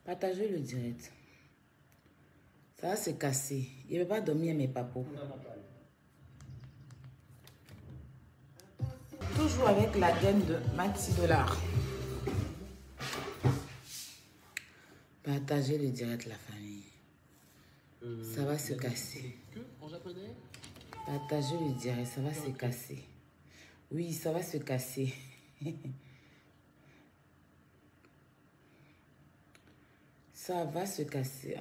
Partagez le direct. Ça va se casser. Il ne veut pas dormir mes papos. Toujours avec la gaine de maxi $. Partagez le direct, la famille. Ça va se casser. En japonais? Partagez le direct, ça va se casser. Oui, ça va se casser. Ça va se casser.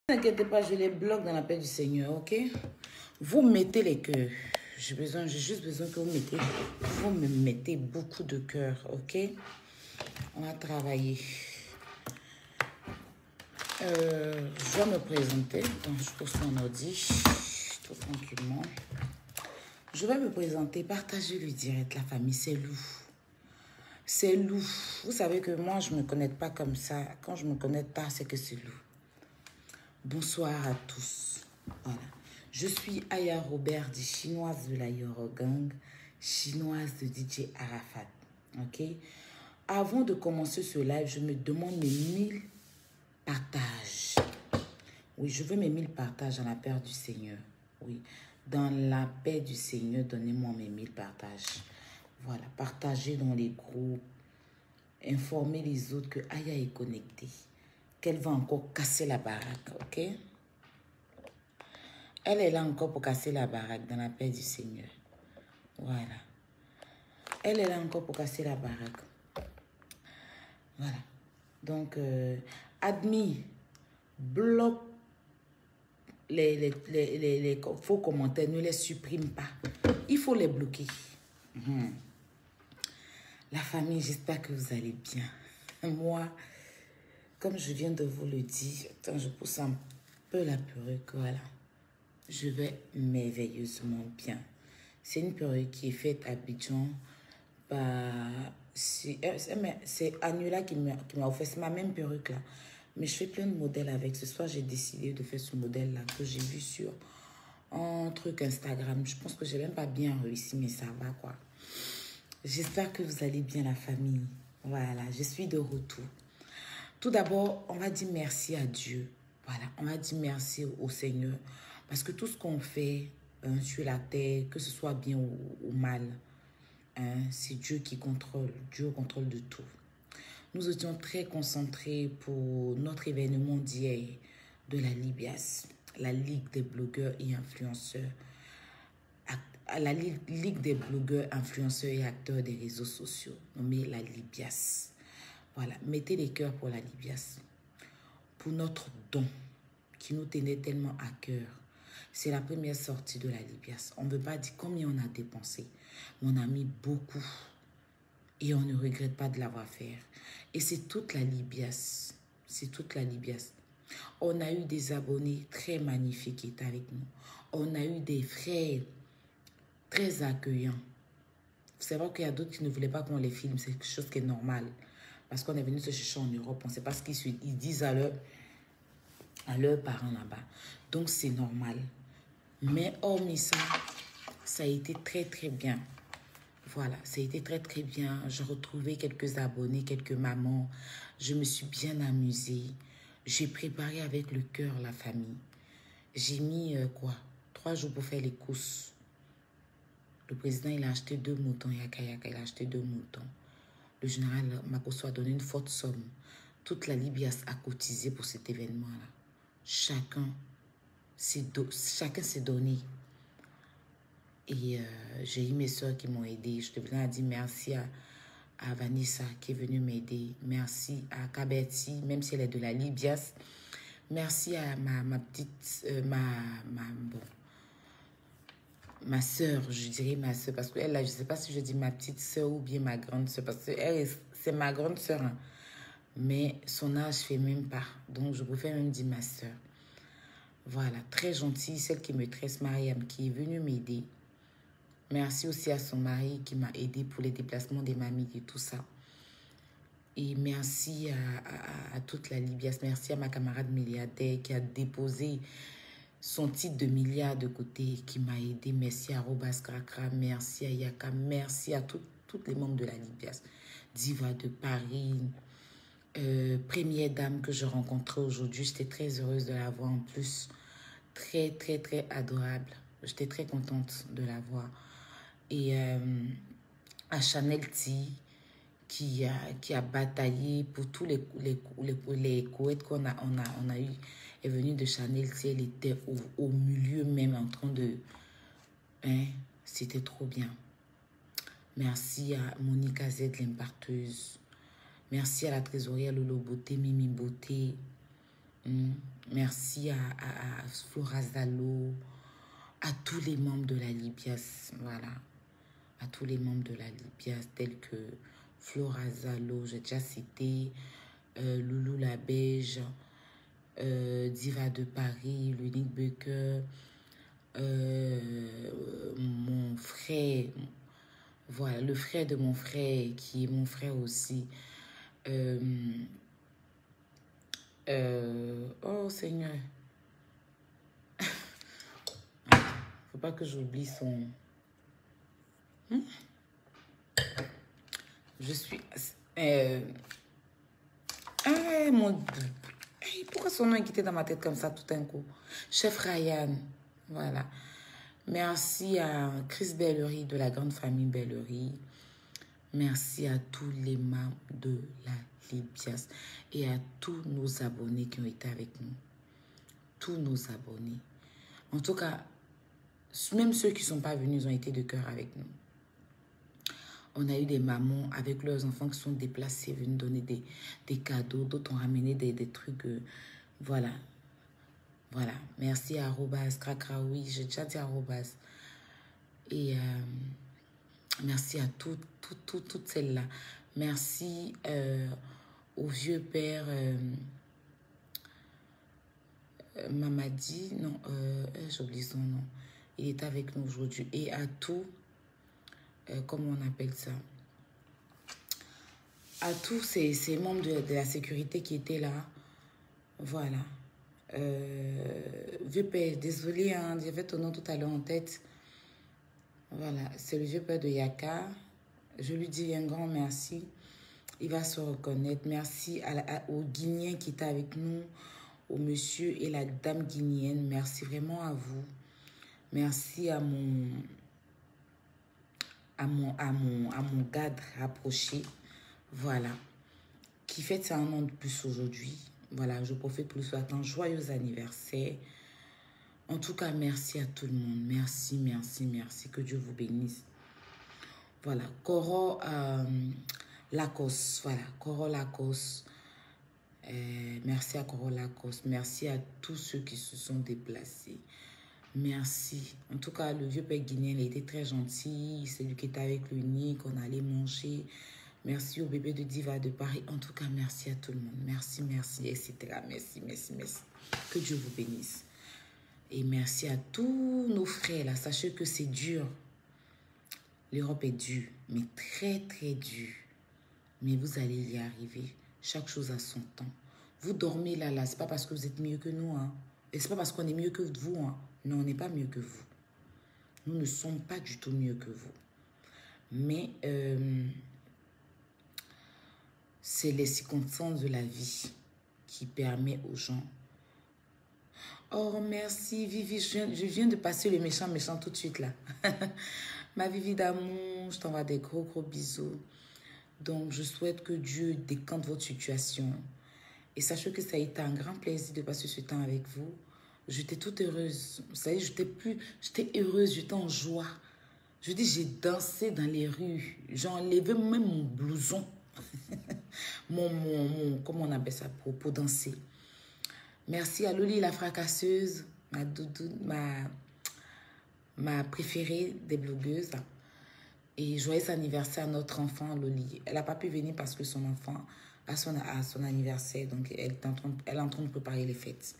Ne vous inquiétez pas, je les bloque dans la paix du Seigneur, ok? Vous mettez les cœurs. J'ai juste besoin que vous me mettez beaucoup de cœurs, ok? On va travailler. Je vais me présenter. Attends, je pose mon ordi. Tout tranquillement. Je vais me présenter. Partagez le direct, la famille. C'est Lou. C'est Lou. Vous savez que moi, je ne me connecte pas comme ça. Quand je me connecte pas, c'est que c'est Lou. Bonsoir à tous. Voilà. Je suis Aya Robert, dit chinoise de la Yoro Gang, chinoise de DJ Arafat. Ok. Avant de commencer ce live, je me demande mes 1000 partages. Oui, je veux mes 1000 partages dans la paix du Seigneur. Oui, dans la paix du Seigneur, donnez-moi mes 1000 partages. Voilà, partagez dans les groupes. Informez les autres que Aya est connectée. Qu'elle va encore casser la baraque, ok? Elle est là encore pour casser la baraque dans la paix du Seigneur. Voilà. Elle est là encore pour casser la baraque. Voilà. Donc, admis, bloque les faux commentaires, ne les supprime pas. Il faut les bloquer. La famille, j'espère que vous allez bien. Moi, comme je viens de vous le dire, attends, je pousse un peu la perruque, voilà. Je vais merveilleusement bien. C'est une perruque qui est faite à Abidjan. C'est Anula qui m'a offert, c'est ma même perruque là. Mais je fais plein de modèles avec. Ce soir, j'ai décidé de faire ce modèle-là que j'ai vu sur un truc Instagram. Je pense que j'ai même pas bien réussi, mais ça va quoi. J'espère que vous allez bien la famille. Voilà, je suis de retour. Tout d'abord, on va dire merci à Dieu. Voilà, on va dire merci au Seigneur. Parce que tout ce qu'on fait sur la terre, que ce soit bien ou mal, c'est Dieu qui contrôle. Dieu contrôle de tout. Nous étions très concentrés pour notre événement d'hier de la Libias, la Ligue des blogueurs et influenceurs. La Ligue des blogueurs, influenceurs et acteurs des réseaux sociaux, nommée la Libias. Voilà, mettez les cœurs pour la Libias. Pour notre don qui nous tenait tellement à cœur. C'est la première sortie de la Libias. On ne veut pas dire combien on a dépensé. Mais on a mis beaucoup. Et on ne regrette pas de l'avoir fait. Et c'est toute la Libias. C'est toute la Libias. On a eu des abonnés très magnifiques qui étaient avec nous. On a eu des frères très accueillants. C'est vrai qu'il y a d'autres qui ne voulaient pas qu'on les filme. C'est quelque chose qui est normal. Parce qu'on est venu se chercher en Europe. On ne sait pas ce qu'ils disent à leurs parents là-bas. Donc, c'est normal. Mais hormis ça, ça a été très, très bien. Voilà, ça a été très, très bien. J'ai retrouvé quelques abonnés, quelques mamans. Je me suis bien amusée. J'ai préparé avec le cœur la famille. J'ai mis, 3 jours pour faire les courses. Le président, il a acheté 2 moutons. Yaka, il a acheté 2 moutons. Le général Makosso a donné une forte somme. Toute la Libye a cotisé pour cet événement-là. Chacun s'est donné. Et j'ai eu mes soeurs qui m'ont aidé. Je te dire merci à Vanessa qui est venue m'aider. Merci à Kaberti, même si elle est de la Libias. Merci à ma petite, ma soeur, je dirais ma soeur, parce qu'elle, là, je ne sais pas si je dis ma petite soeur ou bien ma grande soeur, parce que c'est ma grande soeur, hein. Mais son âge ne fait même pas. Donc, je préfère même dire ma soeur. Voilà, très gentille, celle qui me tresse, Mariam, qui est venue m'aider. Merci aussi à son mari qui m'a aidé pour les déplacements des mamies et tout ça. Et merci à toute la Libias. Merci à ma camarade milliardaire qui a déposé son titre de milliard de côté, qui m'a aidé. Merci à Robas Krakra, merci à Yaka, merci à toutes les membres de la Libias. Diva de Paris, première dame que je rencontrais aujourd'hui. J'étais très heureuse de la voir en plus. Très, très, très adorable. J'étais très contente de la voir. Et à Chanel T, qui a bataillé pour tous les couettes qu'on a eu, est venue de Chanel T. Elle était au milieu même en train de... Hein, c'était trop bien. Merci à Monica Z, l'imparteuse. Merci à la trésorière Lolo Beauté, Mimi Beauté. Merci à Flora Zalo, à tous les membres de la Libias, voilà. À tous les membres de la Libias, tels que Flora Zalo, j'ai déjà cité, Loulou la Beige, Diva de Paris, l'unique Bucker, mon frère, voilà, le frère de mon frère, qui est mon frère aussi. Oh Seigneur, faut pas que j'oublie son... Je suis... pourquoi son nom est quitté dans ma tête comme ça tout d'un coup? Chef Ryan, voilà. Merci à Chris Bellery de la grande famille Bellery. Merci à tous les membres de la Libias et à tous nos abonnés qui ont été avec nous. Tous nos abonnés. En tout cas, même ceux qui ne sont pas venus, ils ont été de cœur avec nous. On a eu des mamans avec leurs enfants qui sont déplacés, venus donner des cadeaux. D'autres ont ramené des trucs. Voilà. Voilà. Merci à arrobas, cracra, oui, j'ai déjà dit arrobas. Et merci à toutes celles-là. Merci au vieux père Mamadi. Non, j'oublie son nom. Il est avec nous aujourd'hui. Et à tout, comment on appelle ça? À tous ces membres de la sécurité qui étaient là. Voilà. Vieux père, désolé, hein, j'avais ton nom tout à l'heure en tête. Voilà, c'est le vieux père de Yaka. Je lui dis un grand merci. Il va se reconnaître. Merci aux Guinéens qui étaient avec nous, au monsieur et la dame guinéenne. Merci vraiment à vous. Merci à mon garde rapproché. Voilà. Qui fête un an de plus aujourd'hui. Voilà, je profite pour lui souhaiter un joyeux anniversaire. En tout cas, merci à tout le monde. Merci, merci, merci. Que Dieu vous bénisse. Voilà, Coro Lacoste. Voilà, Coro Lacoste. Merci à Coro Lacoste. Merci à tous ceux qui se sont déplacés. Merci. En tout cas, le vieux père guinéen, il était très gentil. C'est lui qui était avec l'unique. On allait manger. Merci au bébé de Diva de Paris. En tout cas, merci à tout le monde. Merci, merci, etc. Merci, merci, merci. Que Dieu vous bénisse. Et merci à tous nos frères là. Sachez que c'est dur. L'Europe est dure, mais très, très dure. Mais vous allez y arriver. Chaque chose a son temps. Vous dormez là. C'est pas parce que vous êtes mieux que nous. Hein. Et c'est pas parce qu'on est mieux que vous. Hein. Non, on n'est pas mieux que vous. Nous ne sommes pas du tout mieux que vous. Mais c'est les circonstances de la vie qui permet aux gens. Oh, merci Vivi, je viens de passer le méchant tout de suite là. Ma Vivi d'amour, je t'envoie des gros bisous. Donc, je souhaite que Dieu décante votre situation. Et sachez que ça a été un grand plaisir de passer ce temps avec vous. J'étais toute heureuse. Vous savez, j'étais heureuse, j'étais en joie. Je dis, j'ai dansé dans les rues. J'ai enlevé même mon blouson. Comment on appelle ça pour danser. Merci à Loli la fracasseuse, ma préférée des blogueuses. Et joyeux anniversaire à notre enfant Loli. Elle n'a pas pu venir parce que son enfant a son anniversaire. Donc elle est en train de préparer les fêtes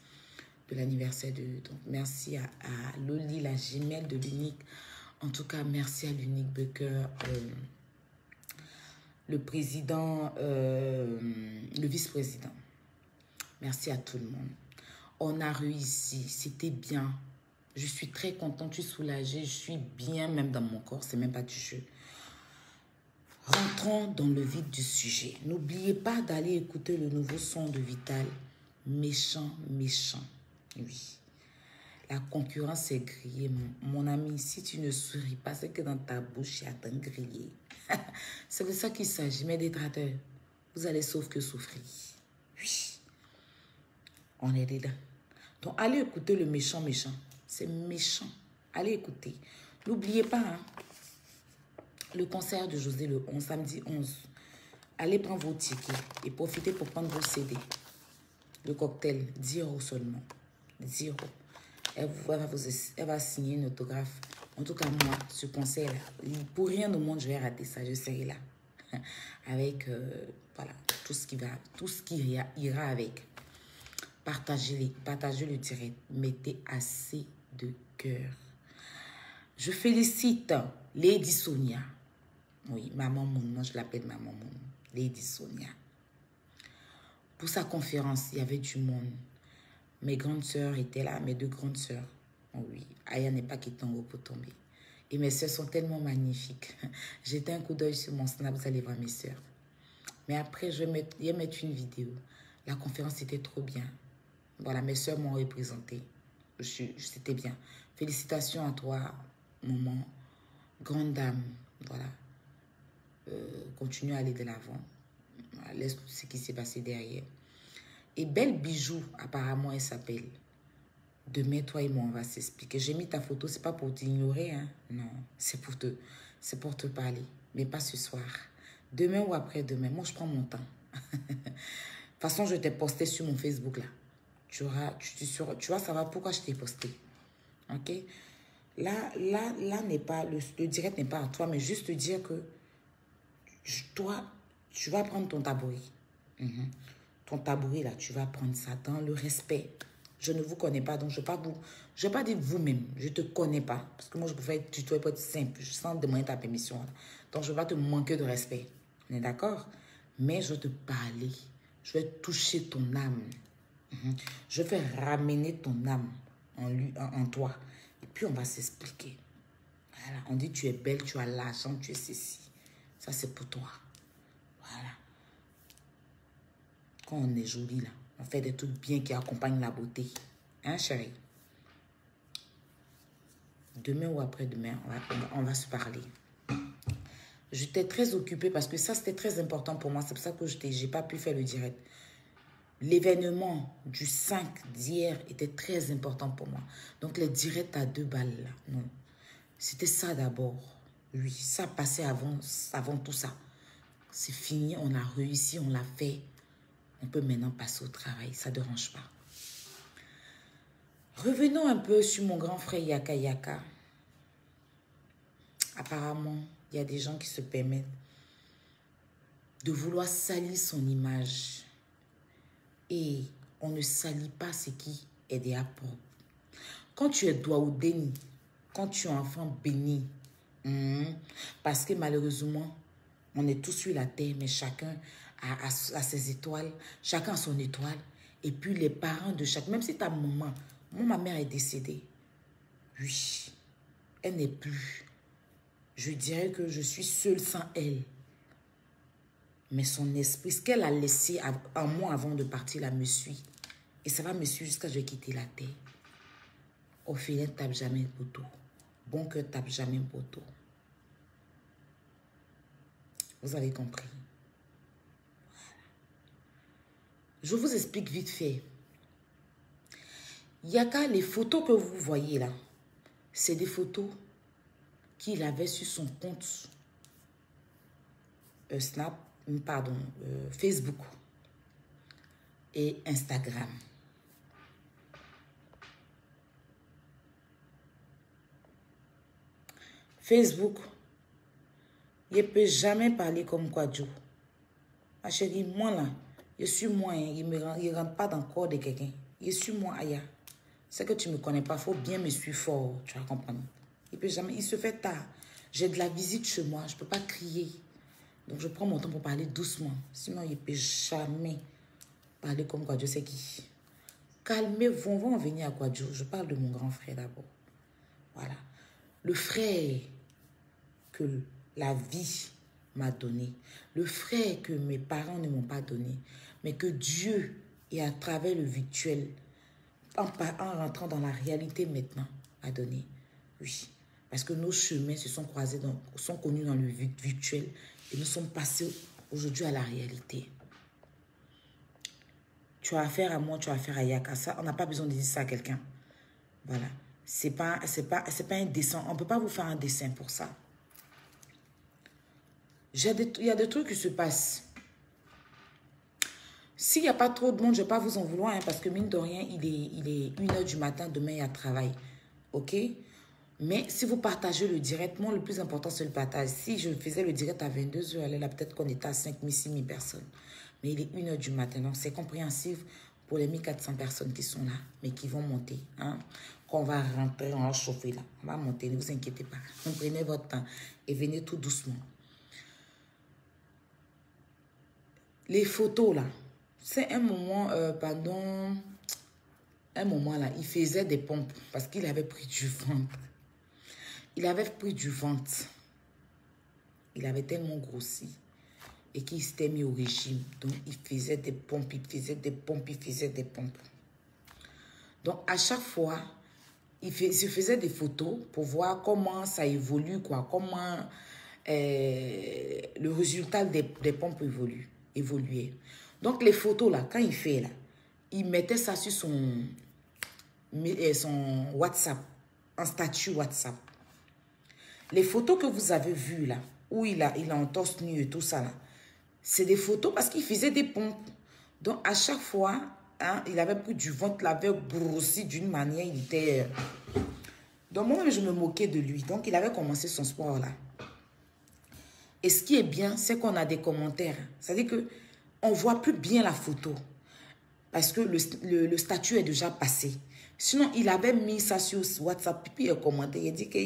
de l'anniversaire. Donc merci à Loli, la jumelle de l'unique. En tout cas, merci à l'unique Bucker. Le président, le vice-président. Merci à tout le monde. On a réussi, c'était bien. Je suis très contente, je suis soulagée, je suis bien même dans mon corps, c'est même pas du jeu. Rentrons dans le vif du sujet. N'oubliez pas d'aller écouter le nouveau son de Vital. Méchant, méchant. Oui. La concurrence est grillée. Mon ami, si tu ne souris pas, c'est que dans ta bouche, il y a un grillé. C'est de ça qu'il s'agit, mes détracteurs. Vous allez sauf que souffrir. Oui. On est dedans. Donc, allez écouter le méchant. C'est méchant. Allez écouter. N'oubliez pas, hein, le concert de José le 11, samedi 11. Allez prendre vos tickets et profitez pour prendre vos CD. Le cocktail, 10 € seulement. 10 €. Elle va signer une autographe. En tout cas, moi, ce concert-là, pour rien au monde, je vais rater ça. Je serai là. Avec, voilà, tout ce qui ira avec. Partagez le direct. Mettez assez de cœur. Je félicite Lady Sonia. Oui, Maman Moon. Moi, je l'appelle Maman Moon. Lady Sonia. Pour sa conférence, il y avait du monde. Mes grandes sœurs étaient là, mes 2 grandes sœurs. Oh oui, Aya n'est pas qui tombe pour tomber. Et mes sœurs sont tellement magnifiques. Jetez un coup d'œil sur mon snap, vous allez voir mes sœurs. Mais après, je vais mettre une vidéo. La conférence était trop bien. Voilà, mes sœurs m'ont représenté. C'était bien. Félicitations à toi, maman. Grande dame. Voilà. Continue à aller de l'avant. Voilà, laisse ce qui s'est passé derrière. Et Belle Bijou, apparemment, elle s'appelle. Demain, toi et moi, on va s'expliquer. J'ai mis ta photo, c'est pas pour t'ignorer, hein. Non, c'est pour te parler. Mais pas ce soir. Demain ou après-demain. Moi, je prends mon temps. De toute façon, je t'ai posté sur mon Facebook, là. Tu vas savoir pourquoi je t'ai posté. OK? Là n'est pas, le direct n'est pas à toi, mais juste te dire que toi, tu vas prendre ton tabouret. Ton tabouret, là, tu vas prendre ça dans le respect. Je ne vous connais pas, donc je ne vais pas dire vous-même. Je ne te connais pas. Parce que moi, je pouvais être tutoyer, être simple, sans demander ta permission. Donc, je ne vais pas te manquer de respect. On est d'accord? Mais je vais te parler. Je vais toucher ton âme. Je vais ramener ton âme en toi. Et puis, on va s'expliquer. Voilà. On dit, tu es belle, tu as l'argent, tu es ceci. Ça, c'est pour toi. Voilà. Quand on est joli, là, on fait des trucs bien qui accompagnent la beauté. Hein, chérie? Demain ou après-demain, on va se parler. J'étais très occupée parce que ça, c'était très important pour moi. C'est pour ça que je n'ai pas pu faire le direct. L'événement du 5 d'hier était très important pour moi. Donc, les directs à 2 balles, là, non. C'était ça d'abord. Oui, ça passait avant tout ça. C'est fini, on a réussi, on l'a fait. On peut maintenant passer au travail, ça ne dérange pas. Revenons un peu sur mon grand frère Yaka Yaka. Apparemment, il y a des gens qui se permettent de vouloir salir son image. Et on ne salit pas ce qui est déjà propre. Quand tu es doigt au déni, quand tu es enfant béni, parce que malheureusement, on est tous sur la terre, mais chacun a ses étoiles, chacun a son étoile. Et puis les parents de chaque, même si ta maman, ma mère est décédée, oui, elle n'est plus. Je dirais que je suis seule sans elle. Mais son esprit, ce qu'elle a laissé en moi avant de partir, là, me suit. Et ça va me suivre jusqu'à ce que je quitte la terre. Orphelin tape jamais le poteau. Bon cœur tape jamais le poteau. Vous avez compris. Voilà. Je vous explique vite fait. Yaka, les photos que vous voyez là, c'est des photos qu'il avait sur son compte Facebook et Instagram. Facebook, il ne peut jamais parler comme Kwadjo. Ma chérie, moi là, je suis moi, hein, il ne rentre pas dans le corps de quelqu'un. Je suis moi, Aya. C'est que tu ne me connais pas, il faut bien me suivre fort, tu vas comprendre. Il peut jamais, il se fait tard. J'ai de la visite chez moi, je ne peux pas crier. Donc je prends mon temps pour parler doucement. Sinon, il ne peut jamais parler comme Kwadjo, c'est qui? Calmez-vous, on va en venir à Kwadjo. Je parle de mon grand frère d'abord. Voilà. Le frère que la vie m'a donné. Le frère que mes parents ne m'ont pas donné. Mais que Dieu, et à travers le virtuel, en rentrant dans la réalité maintenant, a donné. Oui. Parce que nos chemins se sont croisés, sont connus dans le virtuel. Et nous sommes passés aujourd'hui à la réalité. Tu as affaire à moi, tu as affaire à Yaka. Ça, on n'a pas besoin de dire ça à quelqu'un. Voilà. C'est pas un dessin. On ne peut pas vous faire un dessin pour ça. Il y a des trucs qui se passent. S'il n'y a pas trop de monde, je ne vais pas vous en vouloir. Hein, parce que mine de rien, il est 1h du matin. Demain, il y a travail. OK? Mais si vous partagez le direct, moi, le plus important, c'est le partage. Si je faisais le direct à 22h, elle est là, peut-être qu'on était à 5 000, 6 000 personnes. Mais il est 1h du matin. Donc, c'est compréhensif pour les 1400 personnes qui sont là, mais qui vont monter. Hein. Quand on va rentrer, on va chauffer là. On va monter, ne vous inquiétez pas. Donc, prenez votre temps et venez tout doucement. Les photos là, c'est un moment, pendant un moment là, il faisait des pompes parce qu'il avait pris du ventre. Il avait pris du ventre. Il avait tellement grossi et qu'il s'était mis au régime. Donc, il faisait des pompes, il faisait des pompes, il faisait des pompes. Donc, à chaque fois, il se faisait des photos pour voir comment ça évolue, quoi, comment le résultat des pompes évoluait. Donc, les photos, là, quand il fait, là, il mettait ça sur son... son WhatsApp, un statut WhatsApp. Les photos que vous avez vues là, où il est en torse nu et tout ça là, c'est des photos parce qu'il faisait des pompes. Donc à chaque fois, hein, il avait pris du ventre, il avait grossi d'une manière, il était... Donc moi-même, je me moquais de lui. Donc il avait commencé son sport là. Et ce qui est bien, c'est qu'on a des commentaires. C'est-à-dire qu'on ne voit plus bien la photo. Parce que le statut est déjà passé. Sinon, il avait mis ça sur WhatsApp. Puis il a commenté. Il a dit que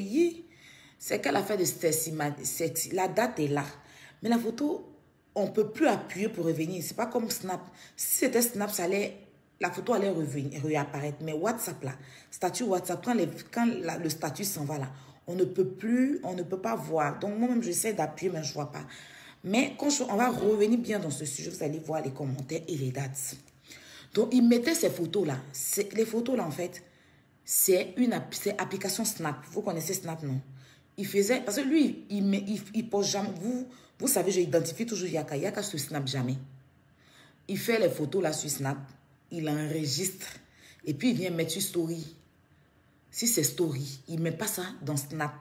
c'est qu'elle a fait de Stacy. La date est là. Mais la photo, on ne peut plus appuyer pour revenir. Ce n'est pas comme Snap. Si c'était Snap, la photo allait revenir, réapparaître. Mais WhatsApp là, statut WhatsApp, quand le statut s'en va là, on ne peut pas voir. Donc moi-même, j'essaie d'appuyer, mais je ne vois pas. Mais quand on va revenir bien dans ce sujet, vous allez voir les commentaires et les dates. Donc, il mettait ces photos-là. Les photos-là, en fait, c'est application Snap. Vous connaissez Snap, non? Il faisait... Parce que lui, il pose jamais... Vous savez, j'identifie toujours Yaka. Yaka se Snap jamais. Il fait les photos là sur Snap. Il enregistre. Et puis, il vient mettre sur Story. Si c'est Story, il ne met pas ça dans Snap.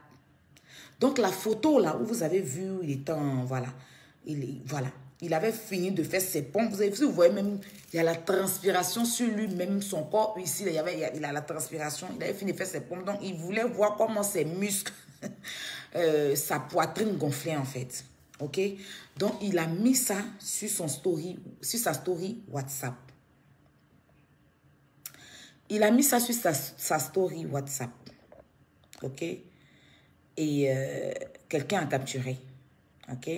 Donc, la photo là où vous avez vu, il était en... Voilà. Voilà. Il avait fini de faire ses pompes. Vous voyez même, il y a la transpiration sur lui, même son corps. Ici, il a la transpiration. Il avait fini de faire ses pompes. Donc, il voulait voir comment ses muscles, sa poitrine gonflait en fait. OK? Donc, il a mis ça sur sa story WhatsApp. Il a mis ça sur sa story WhatsApp. OK? Et quelqu'un a capturé. OK?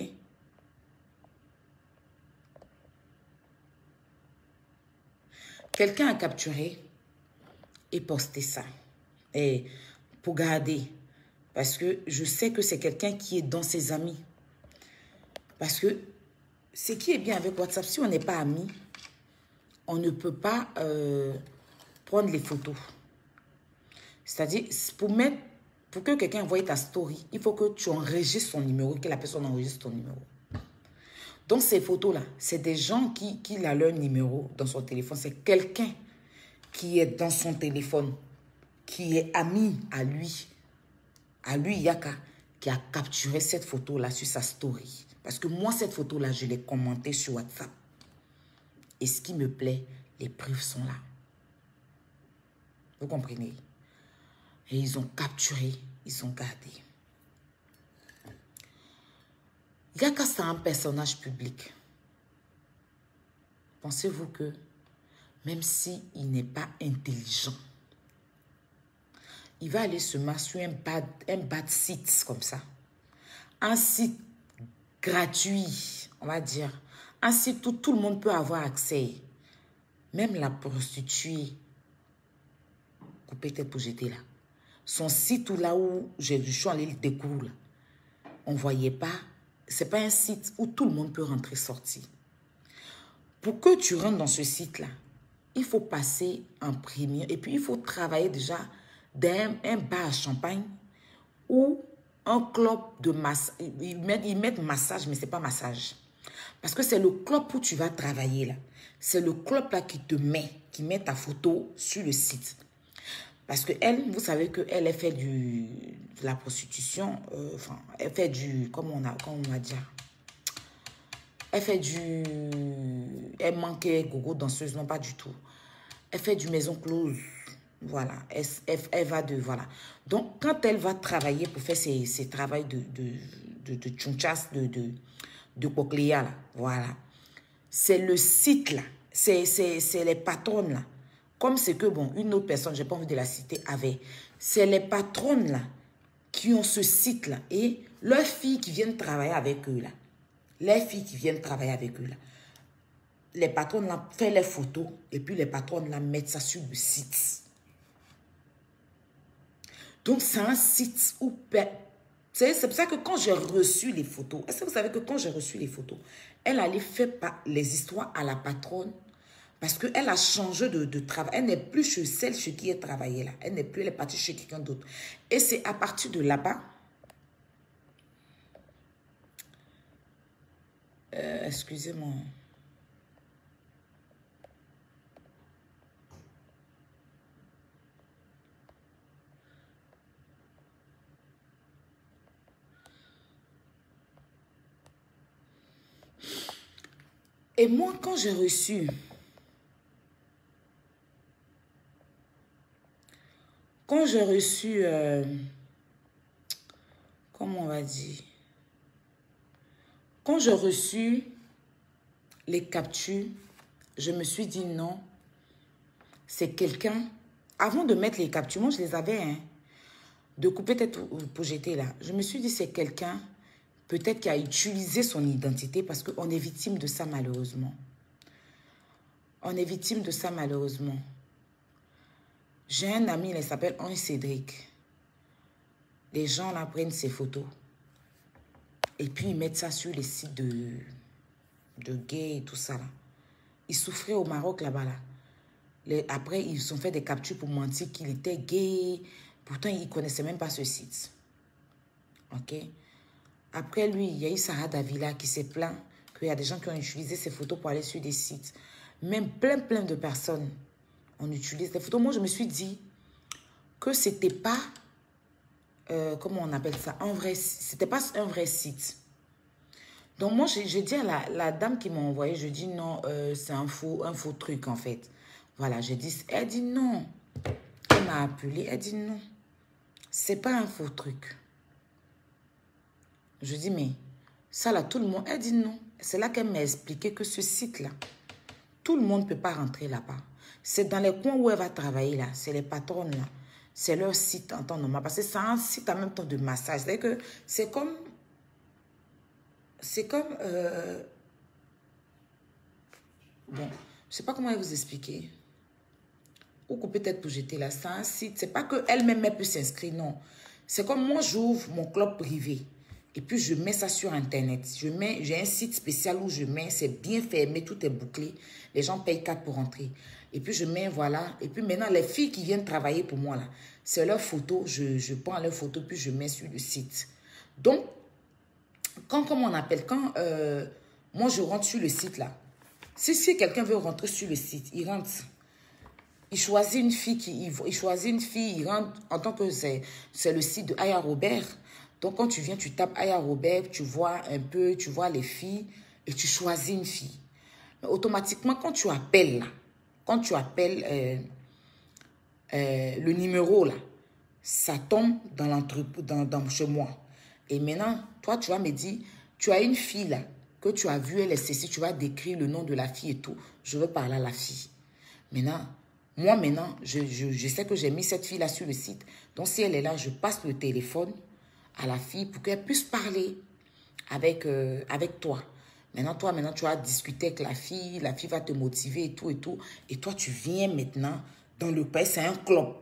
Quelqu'un a capturé et posté ça. Et pour garder. Parce que je sais que c'est quelqu'un qui est dans ses amis. Parce que ce qui est bien avec WhatsApp, si on n'est pas amis, on ne peut pas prendre les photos. C'est-à-dire, pour que quelqu'un envoie ta story, il faut que tu enregistres son numéro, que la personne enregistre ton numéro. Donc, ces photos-là, c'est des gens qui ont leur numéro dans son téléphone. C'est quelqu'un qui est dans son téléphone, qui est ami à lui, Yaka, qui a capturé cette photo-là sur sa story. Parce que moi, cette photo-là, je l'ai commentée sur WhatsApp. Et ce qui me plaît, les preuves sont là. Vous comprenez? Et ils ont capturé, ils ont gardé. Yaka, c'est un personnage public. Pensez-vous que, même s'il n'est pas intelligent, il va aller se mettre sur un bad site comme ça. Un site gratuit, on va dire. Un site où tout le monde peut avoir accès. Même la prostituée. Coupez tête pour jeter là. Son site où là où je suis allé le découvrir. On ne voyait pas. Ce n'est pas un site où tout le monde peut rentrer, sortir. Pour que tu rentres dans ce site-là, il faut passer en premium. Et puis, il faut travailler déjà dans un bar à champagne ou un club de massage. Ils mettent massage, mais ce n'est pas massage. Parce que c'est le club où tu vas travailler là. C'est le club là qui met ta photo sur le site. Parce que elle, vous savez qu'elle a fait de la prostitution. Enfin, elle fait du... Comment on va dire? Elle fait du... Elle manquait gogo danseuse, non pas du tout. Elle fait du maison close. Voilà. Elle va de... Voilà. Donc, quand elle va travailler pour faire ses travaux de tchunchas, de cochléa, là, voilà. C'est le site, là. C'est les patronnes, là. Comme c'est que, bon, une autre personne, je n'ai pas envie de la citer, avait. C'est les patronnes, là, qui ont ce site-là. Et leurs filles qui viennent travailler avec eux, là. Les filles qui viennent travailler avec eux, là. Les patronnes, là, font les photos. Et puis, les patronnes, là, mettent ça sur le site. Donc, c'est un site où... C'est pour ça que quand j'ai reçu les photos, est-ce que vous savez que quand j'ai reçu les photos, elle allait faire les histoires à la patronne parce qu'elle a changé de travail. Elle n'est plus chez celle chez qui elle travaillait là. Elle n'est plus, elle est partie chez quelqu'un d'autre. Et c'est à partir de là-bas, excusez-moi. Et moi, quand j'ai reçu... comment on va dire? Quand j'ai reçu les captures, je me suis dit non, c'est quelqu'un... Avant de mettre les captures, moi je les avais, hein, de couper tête pour jeter là. Je me suis dit c'est quelqu'un peut-être qui a utilisé son identité parce qu'on est victime de ça malheureusement. On est victime de ça malheureusement. J'ai un ami, il s'appelle Henri Cédric. Les gens là prennent ses photos. Et puis ils mettent ça sur les sites de gays et tout ça là. Ils souffraient au Maroc là-bas là. Après, ils ont fait des captures pour mentir qu'il était gay. Pourtant, ils ne connaissaient même pas ce site. Ok? Après lui, il y a eu Sarah Davila qui s'est plaint qu'il y a des gens qui ont utilisé ces photos pour aller sur des sites. Même plein de personnes on utilise des photos. Moi, je me suis dit que c'était pas, comment on appelle ça, c'était pas un vrai site. Donc moi, j'ai dit à la dame qui m'a envoyé, je dis non, c'est un faux truc en fait. Voilà, j'ai dit, elle dit non. Elle m'a appelé, elle dit non, c'est pas un faux truc. Je dis mais ça là, tout le monde, elle dit non. C'est là qu'elle m'a expliqué que ce site-là, tout le monde ne peut pas rentrer là-bas. C'est dans les coins où elle va travailler là, c'est les patronnes là. C'est leur site en temps normal. Parce que c'est un site en même temps de massage. C'est-à-dire que c'est comme... bon, je ne sais pas comment vous expliquer. Ou peut-être pour jeter là. C'est un site. C'est pas qu'elle-même peut s'inscrire, non. C'est comme moi, j'ouvre mon club privé. Et puis, je mets ça sur Internet. J'ai un site spécial où je mets, c'est bien fermé, tout est bouclé. Les gens payent 4 pour entrer. Et puis, je mets, voilà. Et puis, maintenant, les filles qui viennent travailler pour moi, là, c'est leurs photos. Je prends leurs photos, puis je mets sur le site. Donc, comment on appelle? Quand moi, je rentre sur le site, là. Si quelqu'un veut rentrer sur le site, il rentre. Il choisit une fille, il rentre en tant que c'est le site de Aya Robert. Donc, quand tu viens, tu tapes Aya Robert, tu vois un peu, tu vois les filles et tu choisis une fille. Mais automatiquement, quand tu appelles, là, le numéro, là, ça tombe dans chez moi. Et maintenant, toi, tu vas me dire, tu as une fille, là, que tu as vue, elle est ceci, tu vas décrire le nom de la fille et tout. Je veux parler à la fille. Maintenant, moi, je sais que j'ai mis cette fille-là sur le site. Donc, si elle est là, je passe le téléphone à la fille pour qu'elle puisse parler avec toi. Maintenant, tu vas discuter avec la fille va te motiver et tout et tout. Et toi, tu viens maintenant dans le pays, c'est un club.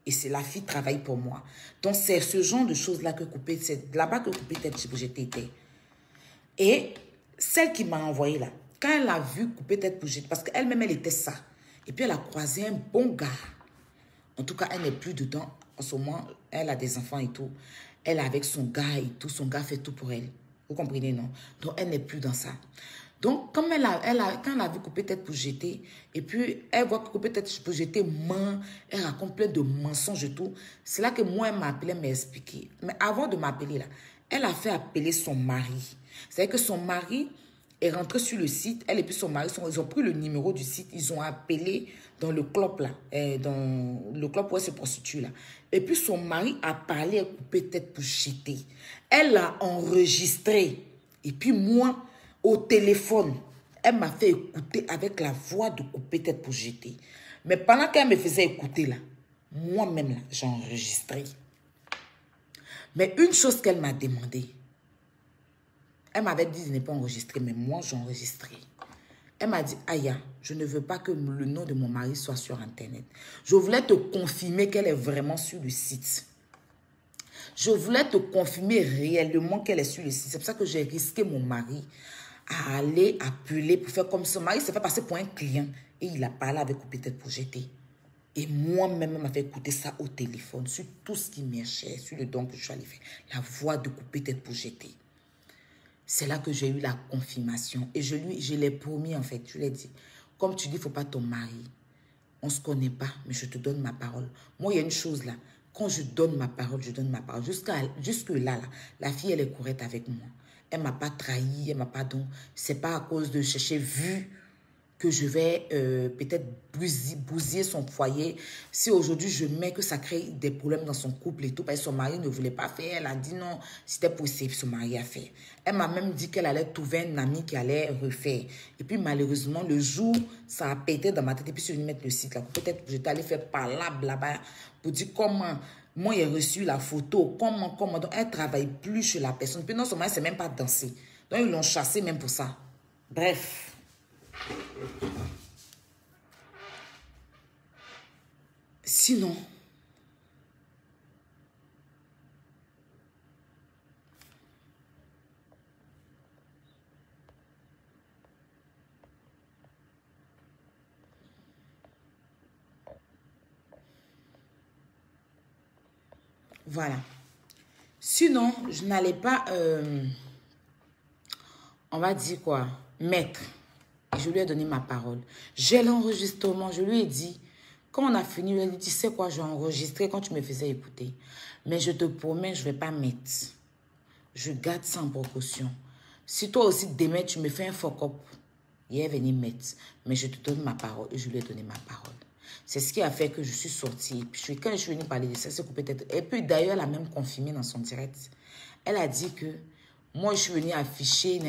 Et c'est la fille qui travaille pour moi. Donc, c'est ce genre de choses-là que c'est là-bas que Coupé Tête pour jeter était. Et celle qui m'a envoyé là, quand elle a vu Coupé Tête pour jeter, parce qu'elle-même, elle était ça. Et puis, elle a croisé un bon gars. En tout cas, elle n'est plus dedans. En ce moment, elle a des enfants et tout. Elle est avec son gars et tout. Son gars fait tout pour elle. Vous comprenez, non? Donc, elle n'est plus dans ça. Donc, quand elle a vu Coupé Tête pour jeter, et puis elle voit que Coupé Tête pour jeter ment, elle raconte plein de mensonges et tout. C'est là que moi, elle m'a appelé, elle m'a expliqué. Mais avant de m'appeler là, elle a fait appeler son mari. C'est-à-dire que son mari est rentré sur le site, elle et puis son mari, ils ont pris le numéro du site, ils ont appelé dans le club là, dans le club où elle se prostitue là. Et puis son mari a parlé à Coupé Tête pour jeter. Elle a enregistré. Et puis moi, au téléphone, elle m'a fait écouter avec la voix de Coupé Tête pour jeter. Mais pendant qu'elle me faisait écouter là, moi-même là, j'ai enregistré. Mais une chose qu'elle m'a demandé, elle m'avait dit de ne pas enregistrer, mais moi j'ai enregistré. Elle m'a dit, Aya, je ne veux pas que le nom de mon mari soit sur Internet. Je voulais te confirmer qu'elle est vraiment sur le site. Je voulais te confirmer réellement qu'elle est sur le site. C'est pour ça que j'ai risqué mon mari à aller appeler pour faire comme son mari s'est fait passer pour un client. Et il a parlé avec Coupé Tête pour jeter. Et moi-même, elle m'a fait écouter ça au téléphone, sur tout ce qui m'est cher, sur le don que je suis allée faire. La voix de Coupé Tête pour jeter. C'est là que j'ai eu la confirmation. Et je l'ai promis, en fait. Je lui ai dit, comme tu dis, il ne faut pas ton mari. On ne se connaît pas, mais je te donne ma parole. Moi, il y a une chose là. Quand je donne ma parole, je donne ma parole. Jusque là, la fille, elle est correcte avec moi. Elle ne m'a pas trahi, elle m'a pas... Donc, ce n'est pas à cause de chercher vu que je vais peut-être bousiller son foyer. Si aujourd'hui je mets que ça crée des problèmes dans son couple et tout, parce que son mari ne voulait pas faire, elle a dit non, c'était possible, son mari a fait. Elle m'a même dit qu'elle allait trouver un ami qui allait refaire. Et puis malheureusement, le jour, ça a pété dans ma tête. Et puis je suis venue mettre le site là. Peut-être que j'étais allée faire par là-bas pour dire comment... Moi, j'ai reçu la photo. Comment. Donc, elle ne travaille plus chez la personne. Puis non seulement, elle ne sait même pas danser. Donc, ils l'ont chassée même pour ça. Bref. Sinon, voilà. Sinon, je n'allais pas, on va dire quoi, mettre. Et je lui ai donné ma parole. J'ai l'enregistrement, je lui ai dit, quand on a fini, il a dit, tu sais quoi, j'ai enregistré quand tu me faisais écouter. Mais je te promets, je ne vais pas mettre. Je garde ça en précaution. Si toi aussi, demain, tu me fais un fuck-up, il est venu mettre. Mais je te donne ma parole et je lui ai donné ma parole. C'est ce qui a fait que je suis sortie. Puis quand je suis venue parler de ça, c'est que peut-être... Et puis d'ailleurs, elle a même confirmé dans son direct. Elle a dit que moi, je suis venue afficher,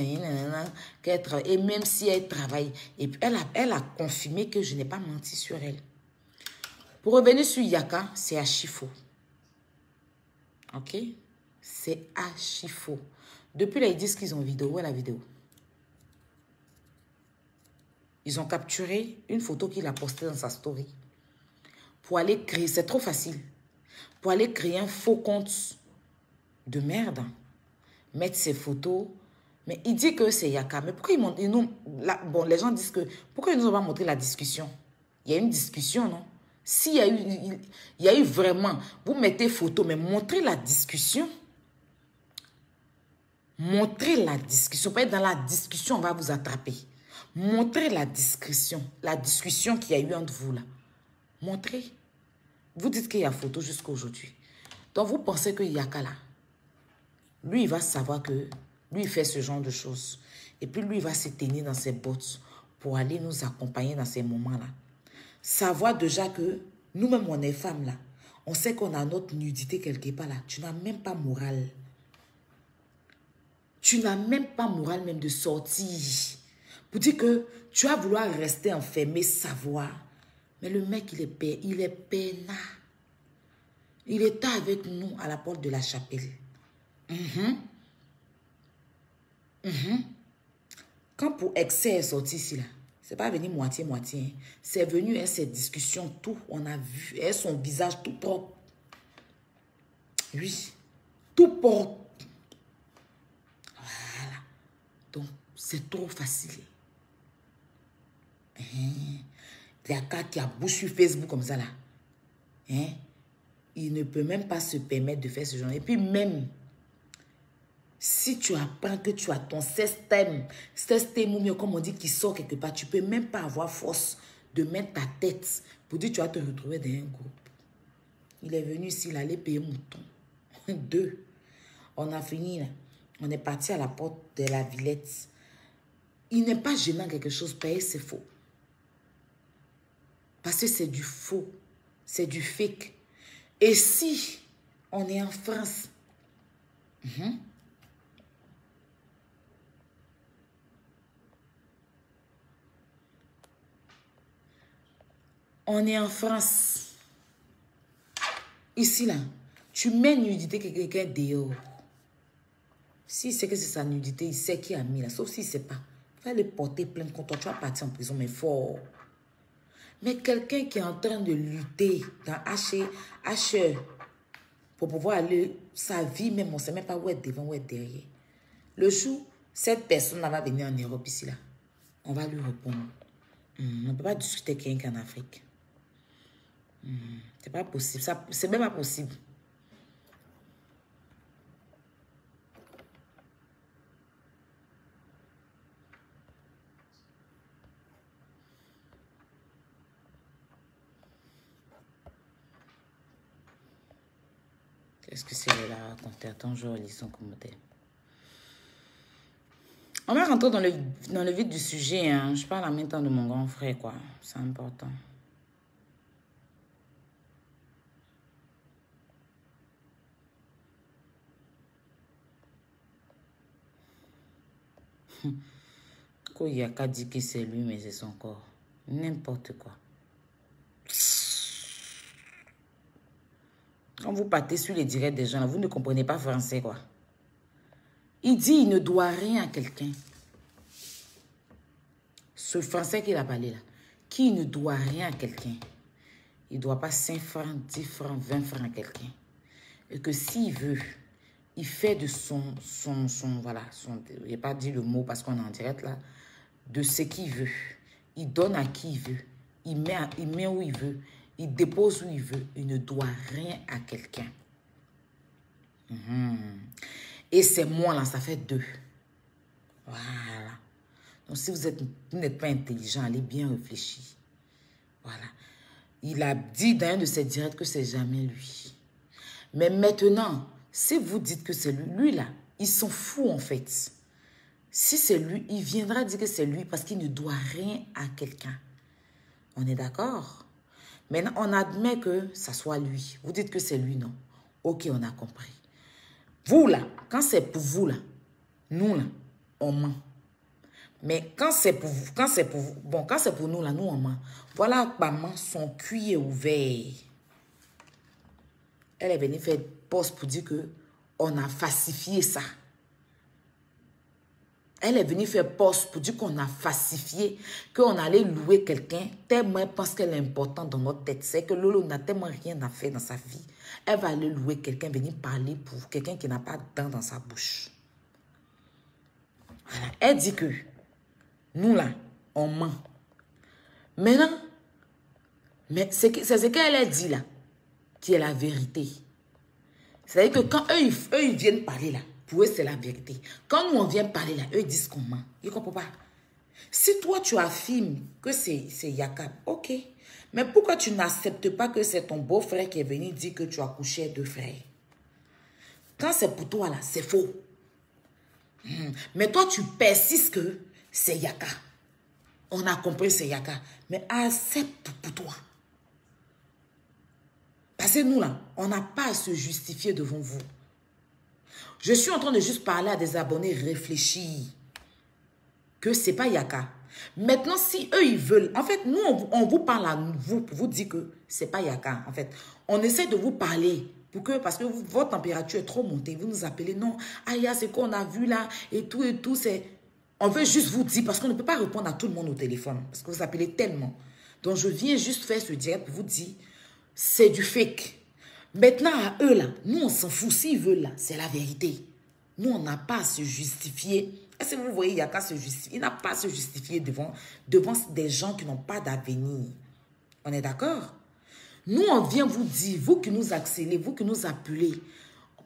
qu'elle travaille. Et même si elle travaille, et puis elle a confirmé que je n'ai pas menti sur elle. Pour revenir sur Yaka, c'est archi faux. Ok? C'est archi faux. Depuis là, ils disent qu'ils ont vidéo. Où est la vidéo? Ils ont capturé une photo qu'il a postée dans sa story. Pour aller créer, c'est trop facile. Pour aller créer un faux compte de merde. Mettre ses photos. Mais il dit que c'est Yaka. Mais pourquoi ils nous... Bon, les gens disent que... Pourquoi ils nous ont pas montré la discussion? Il y a une discussion, non? S'il y a eu... Il y a eu vraiment... Vous mettez photo, mais montrez la discussion. Montrez la discussion. Peut-être dans la discussion, on va vous attraper. Montrez la discussion qu'il y a eu entre vous là. Montrez. Vous dites qu'il y a photo jusqu'à aujourd'hui. Donc vous pensez que Yaka là, lui il va savoir que lui il fait ce genre de choses. Et puis lui il va se tenir dans ses bottes pour aller nous accompagner dans ces moments là. Savoir déjà que nous-mêmes on est femmes là. On sait qu'on a notre nudité quelque part là. Tu n'as même pas morale. Tu n'as même pas morale même de sortir. Pour dire que tu vas vouloir rester enfermé, savoir. Mais le mec, il est peinard. Il était avec nous à la porte de la chapelle. Quand pour excès est sorti ici, là, c'est pas venu moitié-moitié. Hein. C'est venu, hein, cette discussion, tout, on a vu, hein, son visage tout propre. Oui, tout propre. Voilà. Donc, c'est trop facile. Il y a quelqu'un qui a bouche sur Facebook comme ça là. Hein? Il ne peut même pas se permettre de faire ce genre. Et puis même, si tu apprends que tu as ton système comme on dit, qui sort quelque part, tu ne peux même pas avoir force de mettre ta tête pour dire que tu vas te retrouver dans un groupe. Il est venu ici, il allait payer mouton. 2. On a fini là. On est parti à la porte de la Villette. Il n'est pas gênant quelque chose, payer c'est faux. Parce que c'est du faux. C'est du fake. Et si on est en France, on est en France, ici là, tu mets nudité que quelqu'un dehors. S'il sait que c'est sa nudité, il sait qui a mis là, sauf s'il ne sait pas. Il va le porter plainte contre toi, tu vas partir en prison, mais fort. Mais quelqu'un qui est en train de lutter dans HE pour pouvoir aller, sa vie même, on ne sait même pas où être devant, où être derrière. Le jour, cette personne va venir en Europe ici, là, on va lui répondre. On ne peut pas discuter avec quelqu'un en Afrique. C'est pas possible. C'est même pas possible. Qu'est-ce que c'est là raconter? Attends, je relis son commentaire. On va rentrer dans le vif du sujet. Hein. Je parle en même temps de mon grand frère, quoi. C'est important. Koyaka dit que c'est lui, mais c'est son corps. N'importe quoi. Quand vous partez sur les directs des gens, vous ne comprenez pas français, quoi. Il dit il ne doit rien à quelqu'un. Ce français qu'il a parlé là, qui ne doit rien à quelqu'un. Il ne doit pas 5 francs, 10 francs, 20 francs à quelqu'un. Et que s'il veut, il fait de voilà, je n'ai pas dit le mot parce qu'on est en direct là, de ce qu'il veut. Il donne à qui il veut. Il met où il veut. Il dépose où il veut. Il ne doit rien à quelqu'un. Et c'est moi là, ça fait 2. Voilà. Donc si vous n'êtes pas intelligent, allez bien réfléchir. Voilà. Il a dit dans un de ses directs que c'est jamais lui. Mais maintenant, si vous dites que c'est lui, lui là, il s'en fout en fait. Si c'est lui, il viendra dire que c'est lui parce qu'il ne doit rien à quelqu'un. On est d'accord? Maintenant, on admet que ça soit lui. Vous dites que c'est lui, non? Ok, on a compris. Vous là, quand c'est pour vous là, nous là, on ment. Mais quand c'est pour vous, quand c'est pour nous là, nous on ment. Voilà maman, son cuir est ouvert. Elle est venue faire poste pour dire que on a falsifié ça. Elle est venue faire poste pour dire qu'on a falsifié, qu'on allait louer quelqu'un, tellement elle pense qu'elle est importante dans notre tête. C'est que Lolo n'a tellement rien à faire dans sa vie. Elle va aller louer quelqu'un, venir parler pour quelqu'un qui n'a pas de dents dans sa bouche. Voilà. Elle dit que nous là, on ment. Maintenant, mais c'est ce qu'elle a dit là, qui est la vérité. C'est-à-dire que quand eux, ils viennent parler là, pour eux, c'est la vérité. Quand nous, on vient parler là, eux, ils disent qu'on ment. Ils ne comprennent pas. Si toi, tu affirmes que c'est Yakab, ok. Mais pourquoi tu n'acceptes pas que c'est ton beau-frère qui est venu dire que tu as couché 2 frères? Quand c'est pour toi là, c'est faux. Mais toi, tu persistes que c'est Yaka. On a compris c'est Yaka. Mais accepte pour toi. Parce que nous, là, on n'a pas à se justifier devant vous. Je suis en train de juste parler à des abonnés réfléchis. Que ce n'est pas Yaka. Maintenant, si eux, ils veulent... En fait, nous, on vous parle à vous pour vous dire que ce n'est pas Yaka. En fait, on essaie de vous parler parce que votre température est trop montée. Vous nous appelez, non, aïe, c'est qu'on a vu là, et tout, c'est... On veut juste vous dire, parce qu'on ne peut pas répondre à tout le monde au téléphone, parce que vous appelez tellement. Donc, je viens juste faire ce direct pour vous dire, c'est du fake. Maintenant, à eux, là, nous, on s'en fout. S'ils veulent, là, c'est la vérité. Nous, on n'a pas à se justifier. Est-ce que vous voyez, il n'y a qu'à se justifier. Il n'a pas à se justifier devant des gens qui n'ont pas d'avenir. On est d'accord? Nous, on vient vous dire, vous qui nous accélérez, vous qui nous appelez,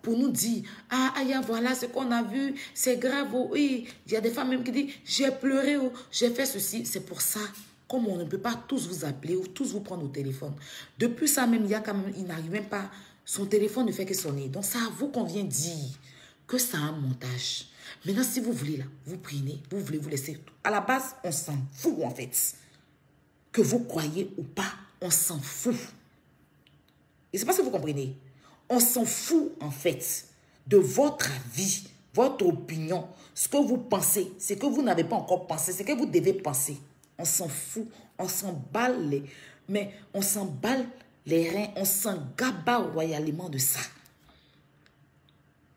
pour nous dire, ah, voilà ce qu'on a vu, c'est grave, oh, oui. Il y a des femmes même qui disent, j'ai pleuré, oh, j'ai fait ceci. C'est pour ça, comme on ne peut pas tous vous appeler ou tous vous prendre au téléphone. Depuis ça même, il y a quand même, il n'arrive même pas, son téléphone ne fait que sonner. Donc, c'est à vous qu'on vient dire que c'est un montage. Maintenant, si vous voulez, là, vous prenez, vous voulez vous laisser. À la base, on s'en fout, en fait. Que vous croyez ou pas, on s'en fout. Et c'est pas ce que vous comprenez. On s'en fout, en fait, de votre avis, votre opinion, ce que vous pensez, ce que vous n'avez pas encore pensé, ce que vous devez penser. On s'en fout, on s'emballe les reins, on s'en gaba royalement de ça.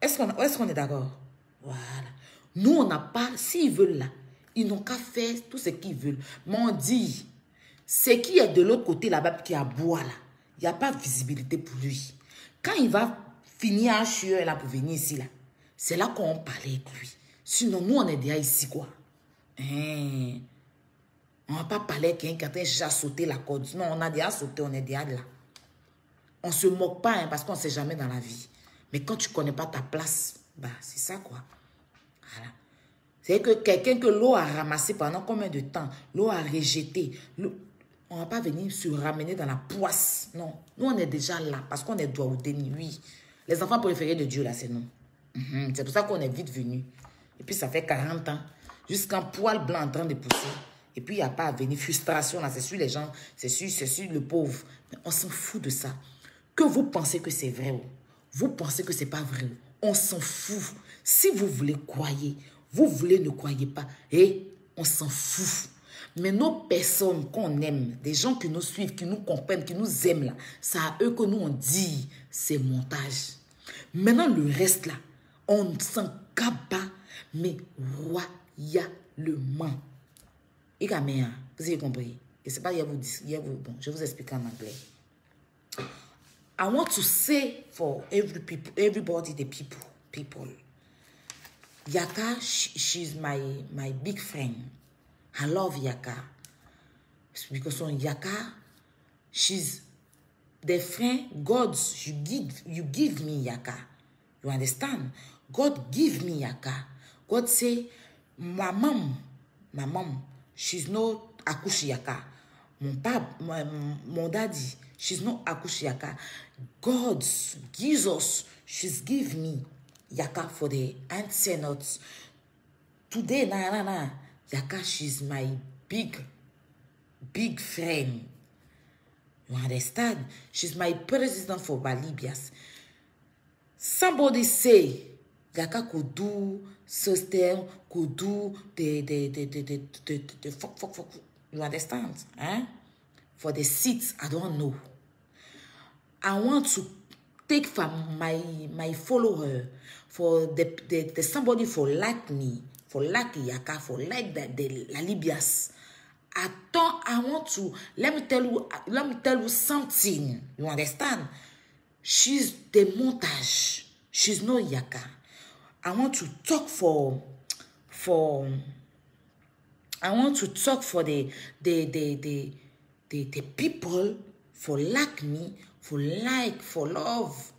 Est-ce qu'on est d'accord? Voilà. Nous, on n'a pas, s'ils veulent là, ils n'ont qu'à faire tout ce qu'ils veulent. Mais on dit, ce qui est de l'autre côté là-bas, qui a bois là, il n'y a pas de visibilité pour lui. Quand il va finir à chier là pour venir ici là, c'est là qu'on parlait avec lui. Sinon, nous, on est déjà ici quoi. On ne va pas parler avec quelqu'un qui a déjà sauté la corde. Non, on a déjà sauté, on est déjà là. On ne se moque pas hein, parce qu'on ne sait jamais dans la vie. Mais quand tu ne connais pas ta place, bah, c'est ça quoi. Voilà. C'est que quelqu'un que l'eau a ramassé pendant combien de temps, l'eau a rejeté, on ne va pas venir se ramener dans la poisse. Non, nous on est déjà là parce qu'on est droit au déni. Oui, les enfants préférés de Dieu là, c'est nous. C'est pour ça qu'on est vite venus. Et puis ça fait 40 ans. jusqu'en poil blanc en train de pousser. Et puis, il n'y a pas à venir. Frustration, là, c'est sur les gens, c'est sur le pauvre. Mais on s'en fout de ça. Que vous pensez que c'est vrai, vous pensez que ce n'est pas vrai, on s'en fout. Si vous voulez, croyez. Vous voulez, ne croyez pas. Et on s'en fout. Mais nos personnes qu'on aime, des gens qui nous suivent, qui nous comprennent, qui nous aiment, là, c'est à eux que nous on dit, c'est montage. Maintenant, le reste, là, on ne s'en pas, mais royalement. Et quand même, vous avez compris. Et c'est pas, bon, je vous explique en anglais. I want to say for everybody, the people. Yaka, she's my big friend. I love Yaka. Because on Yaka, she's the friend God, you give me Yaka. You understand? God give me Yaka. God say, my mom, she's not Akushi Yaka. Mon daddy, she's not Akushi Yaka. God gives us, she's give me Yaka for the answer notes. Today, Yaka, she's my big friend. You understand? She's my president for Balibias. Somebody say, Yaka could do system, could do the fuck. You understand? Eh? For the seats, I don't know. I want to take from my follower for the somebody for like me, for like Yaka, for like the Libias. I want to let me tell you something. You understand? She's the montage. She's no Yaka. I want to talk for the people for like me, for love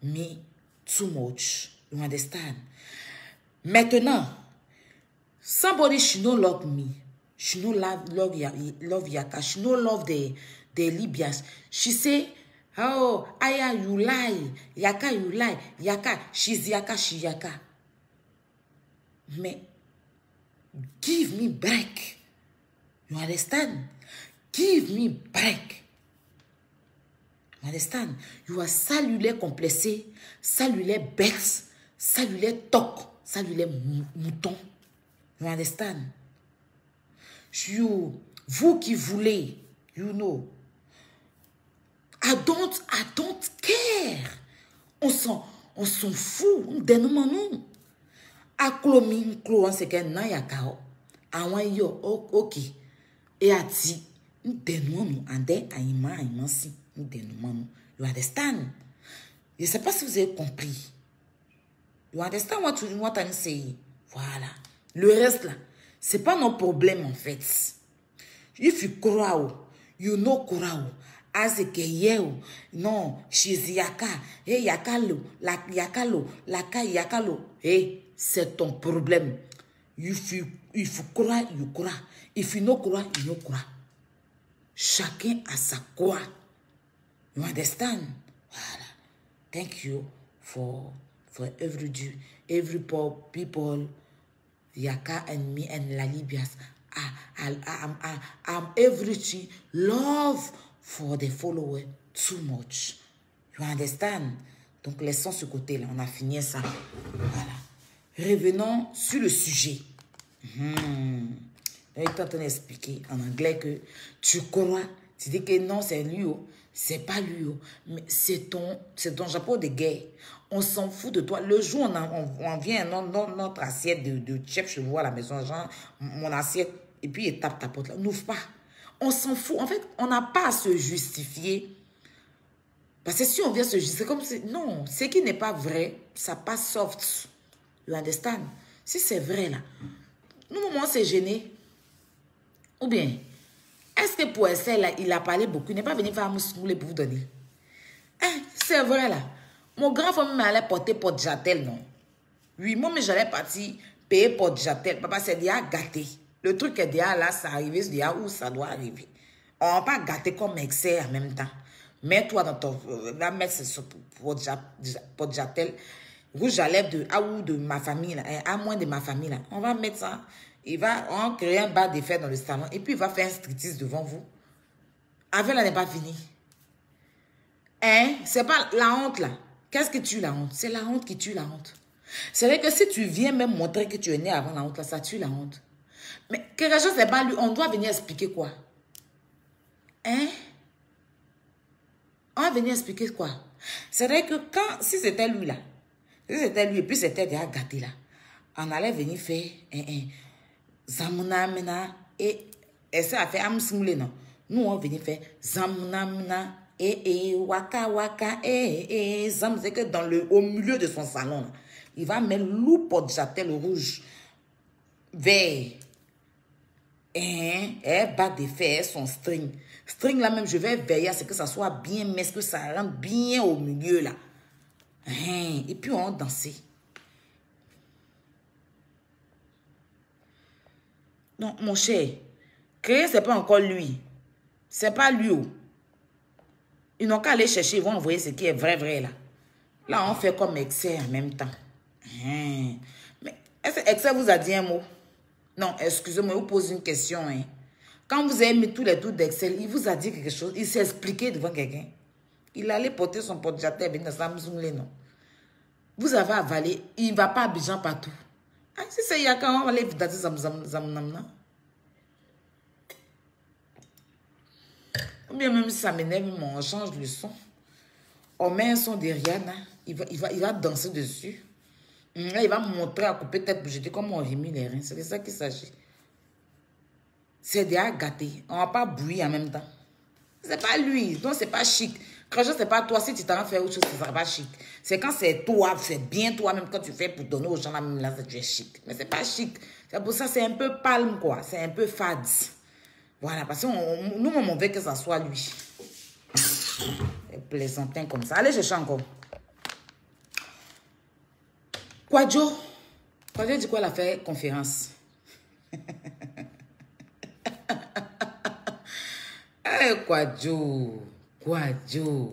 me too much. You understand? Maintenant, somebody should not love me. She no love Yaka. She no love the Libyans. She say, oh, Aya, you lie. Yaka, you lie. Yaka, she's Yaka, she Yaka. Mais, give me break. You understand? Give me break. You understand? You are cellulaire complexé, cellulaire bête, cellulaire toc, cellulaire mouton. You understand? Vous qui voulez, you know. I don't care. On s'en fout. On dénomme nous. A clomin, cloin, c'est qu'un nan yakao. Awan yo, ok. Et a ti, on dénomme nous. Ande, aïman si. On dénomme nous. You understand? Je ne sais pas si vous avez compris. You understand what I'm saying? Voilà. Le reste là, c'est pas nos problèmes en fait. If you crois, you know crois. As a yeo, non, she's Yaka. Hey, Yakalo, Yakalo. Hey, c'est ton problème. If you crois, you crois. If you no crois, you no crois. Chacun a sa croix. You understand? Voilà. Thank you for every people, Yaka and me and La Libias. I'm everything. Love for the follower too much. You understand? Donc, laissons ce côté-là. On a fini ça. Voilà. Revenons sur le sujet. Il est en train d'expliquer en anglais que tu crois, tu dis que non, c'est lui. C'est pas lui, mais c'est ton chapeau de guerre. On s'en fout de toi. Le jour où on vient notre assiette de chef chevaux à la maison, genre, mon assiette, et puis il tape ta porte là. N'ouvre pas. On s'en fout. En fait, on n'a pas à se justifier. Parce que si on vient se justifier, comme c'est... Non, ce qui n'est pas vrai, ça passe soft. You understand? Si c'est vrai, là, nous, moment, c'est gêné. Ou bien... Est-ce que pour essayer, là, il a parlé beaucoup? Il n'est pas venu faire un mousmoulé pour vous donner. Hein, c'est vrai, là. Mon grand frère m'allait porter porte-jatel, non? Oui, moi, mais j'allais partir payer porte-jatel. Papa, c'est déjà gâté. Le truc est déjà là, ça arrive, c'est déjà où ça doit arriver. On ne va pas gâter comme excès en même temps. Mets-toi dans ton... Va mettre ce porte-jatel. Rouge à lèvres de ma famille, là. À moins de ma famille, là. On va mettre ça. On crée un bar d'effet dans le salon et puis il va faire un striptease devant vous. Avec là n'est pas fini. Hein? C'est pas la honte là. Qu'est-ce qui tue la honte? C'est la honte qui tue la honte. C'est vrai que si tu viens même montrer que tu es né avant la honte là, ça tue la honte. Mais quelque chose n'est pas lui. On doit venir expliquer quoi? Hein? On va venir expliquer quoi? C'est vrai que si c'était lui là, si c'était lui et puis c'était déjà gâté là, on allait venir faire Zamuna mena et ça a fait amsimule non. Nous on venait faire Zamuna mena et waka waka zam, c'est que au milieu de son salon là, il va mettre loup de jatel rouge vert. Elle bat des fers son string. String là même, je vais veiller à ce que ça soit bien, mais est-ce que ça rentre bien au milieu là. Et puis on dansait. Non, mon cher, créer, c'est pas encore lui. C'est pas lui. Ils n'ont qu'à aller chercher, ils vont envoyer ce qui est vrai là. Là, on fait comme Excel en même temps. Mais est-ce que Excel vous a dit un mot? Non, excusez-moi, je vous pose une question. Quand vous avez mis tous les tours d'Excel, il vous a dit quelque chose, il s'est expliqué devant quelqu'un. Il allait porter son porte-jatel avec Samsung, non. Vous avez avalé, il ne va pas à Abidjan partout. Si c'est Yaka, on va aller dater Zamnamna. Ou bien même si ça m'énerve, on change le son. On met un son de Rihanna, il va danser dessus. Là, il va me montrer à couper tête pour jeter comment on remet les reins. C'est de ça qu'il s'agit. C'est déjà gâté. On ne va pas bouillir en même temps. C'est pas lui. Donc, c'est pas chic. Quand je sais pas toi, si tu t'en fais autre chose, ça sera pas chic. C'est quand c'est toi, c'est bien toi-même quand tu fais pour donner aux gens, là, même là, tu es chic. Mais c'est pas chic. C'est pour ça, c'est un peu palme, quoi. C'est un peu fade. Voilà, parce que nous, on veut que ça soit lui. Plaisantin comme ça. Allez, chercher encore. Kwadjo dit quoi, elle a fait conférence. Kwadjo. Kwadjo,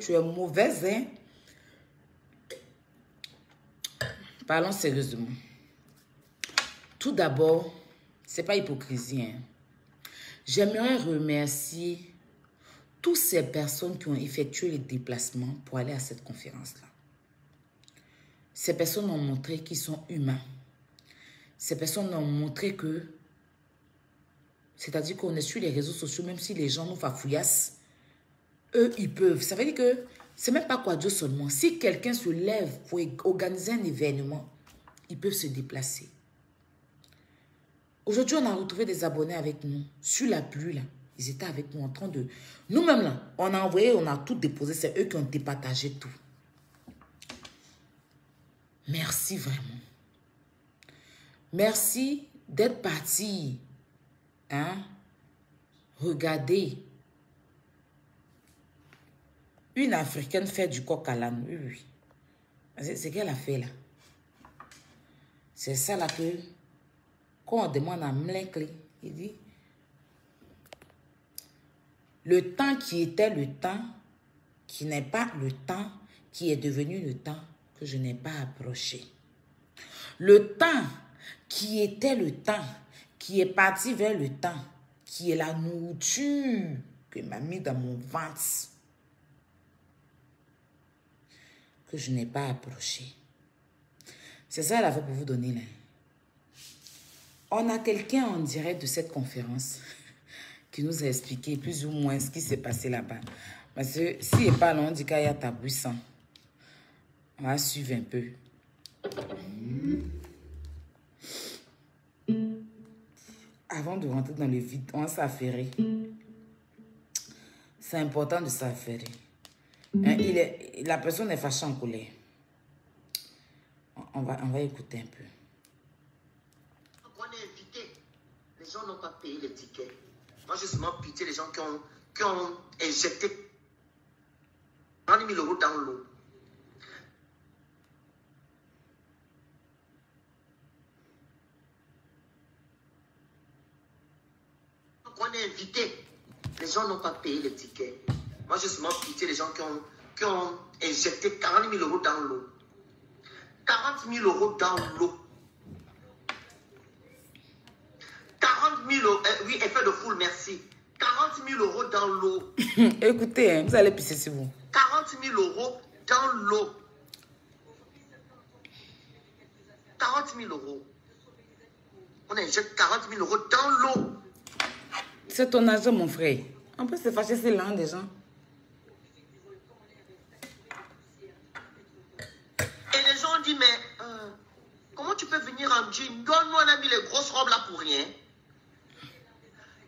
tu es mauvaise, hein? Parlons sérieusement. Tout d'abord, c'est pas hypocrisie, hein? J'aimerais remercier toutes ces personnes qui ont effectué les déplacements pour aller à cette conférence-là. Ces personnes ont montré qu'ils sont humains. Ces personnes ont montré que, c'est-à-dire qu'on est sur les réseaux sociaux, même si les gens nous fafouillassent, eux, ils peuvent. Ça veut dire que c'est même pas Kwadjo seulement. Si quelqu'un se lève pour organiser un événement, ils peuvent se déplacer. Aujourd'hui, on a retrouvé des abonnés avec nous. Sur la pluie, là, ils étaient avec nous en train de... Nous-mêmes, là, on a envoyé, on a tout déposé. C'est eux qui ont départagé tout. Merci vraiment. Merci d'être parti. Hein? Regardez. Une Africaine fait du coq à l'âne. Oui, oui. C'est ce qu'elle a fait là. C'est ça là que... Quand on demande à Mlekli, il dit... Le temps qui était le temps, qui n'est pas le temps, qui est devenu le temps que je n'ai pas approché. Le temps qui était le temps, qui est parti vers le temps, qui est la nourriture que m'a mis dans mon ventre, que je n'ai pas approché. C'est ça qu'elle a fait pour vous donner là. On a quelqu'un en direct de cette conférence qui nous a expliqué plus ou moins ce qui s'est passé là-bas. Parce que s'il n'est pas là, on dit qu'il y a tabouissant. On va suivre un peu. Avant de rentrer dans le vide, on va s'affairer. C'est important de s'affairer. La personne est fâchée en colère. On va écouter un peu. On est invité. Les gens n'ont pas payé les tickets. Moi, j'ai seulement pitié les gens qui ont injecté 30 000 € dans l'eau. On est invité. Les gens n'ont pas payé les tickets. Moi, j'ai seulement pitié les gens qui ont injecté 40 000 euros dans l'eau. 40 000 euros dans l'eau. 40 000 euros, oui, effet de foule, merci. 40 000 euros dans l'eau. Écoutez, hein, vous allez pisser sur vous. 40 000 euros dans l'eau. 40 000 euros. On injecte 40 000 euros dans l'eau. C'est ton argent, mon frère. En plus, c'est fâché, c'est lent, des gens. Et les gens ont dit, mais comment tu peux venir en jean? Nous, on a mis les grosses robes là pour rien.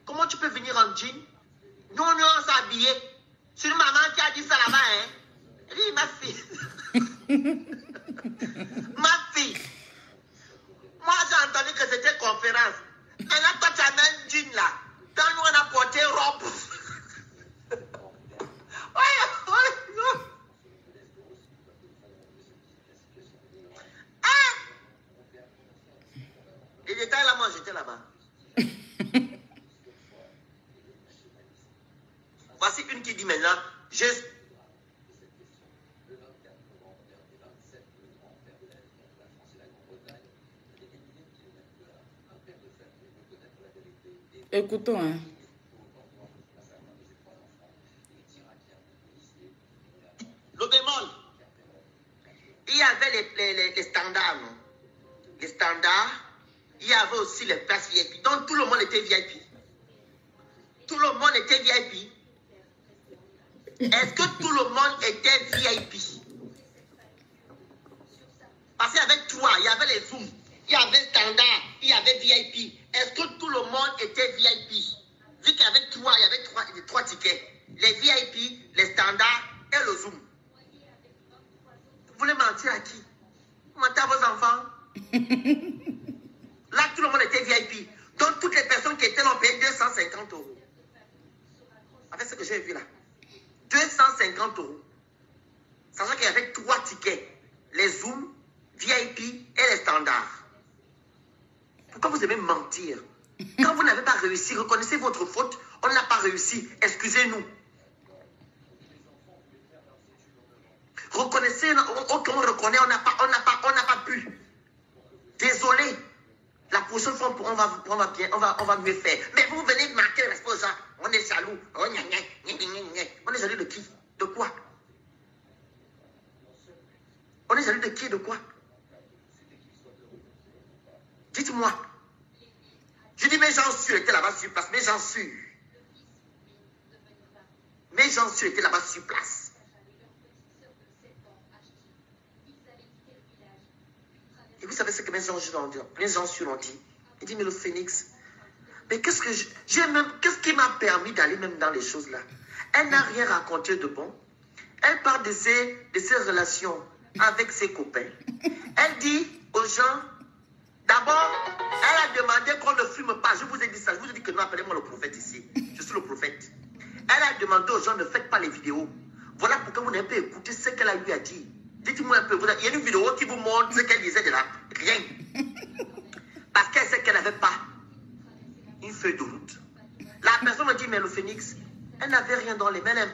Comment tu peux venir en jean? Nous, on s'est habillés. C'est une maman qui a dit ça là-bas, hein? Elle dit, ma fille. Ma fille. Moi, j'ai entendu que c'était conférence. Maintenant, toi, tu as mis un jean là. Quand nous, on a porté robe. Les détails là, moi, j'étais là-bas. Voici une qui dit maintenant, Écoutons, hein. Le bémol. Il y avait les standards, non? Les standards. Il y avait aussi les places VIP. Donc tout le monde était VIP. Tout le monde était VIP. Est-ce que tout le monde était VIP? Parce qu'il y avait trois. Il y avait les Zoom. Il y avait standard. Il y avait VIP. Est-ce que tout le monde était VIP? Vu qu'il y avait trois, il y avait trois tickets. Les VIP, les standards et le Zoom. Vous voulez mentir à qui? Vous mentez à vos enfants? Là, tout le monde était VIP. Donc, toutes les personnes qui étaient là ont payé 250 euros. Avec ce que j'ai vu là. 250 euros. Sachant qu'il y avait trois tickets. Les Zoom, VIP et les standards. Pourquoi vous aimez mentir? Quand vous n'avez pas réussi, reconnaissez votre faute. On n'a pas réussi. Excusez-nous. Reconnaissez, on reconnaît, on n'a pas pu. Désolé. La prochaine fois, on va mieux faire. Mais vous venez marquer le respect aux gens. On est jaloux. On est jaloux de qui? De quoi? On est jaloux de qui? De quoi? Dites-moi. Je dis, mes gens sûrs étaient là-bas sur place. Mes gens sûrs. Mes gens sûrs étaient là-bas sur place. Et vous savez ce que mes gens sûrs ont dit? Les gens sûrs ont dit. Ils disent, mais le Phénix, mais qu'est-ce qui m'a permis d'aller même dans les choses là? Elle n'a rien raconté de bon. Elle parle de ses relations avec ses copains. Elle dit aux gens, d'abord, elle a demandé qu'on ne filme pas. Je vous ai dit ça. Je vous ai dit que non, appelez-moi le prophète ici. Je suis le prophète. Elle a demandé aux gens, ne faites pas les vidéos. Voilà pourquoi vous n'avez pas écouté ce qu'elle a lui a dit. Dites-moi un peu. Il y a une vidéo qui vous montre ce qu'elle disait de là. Rien. Parce qu'elle sait qu'elle n'avait pas une feuille de route. La personne me dit, mais le Phénix, elle n'avait rien dans les mains. Elle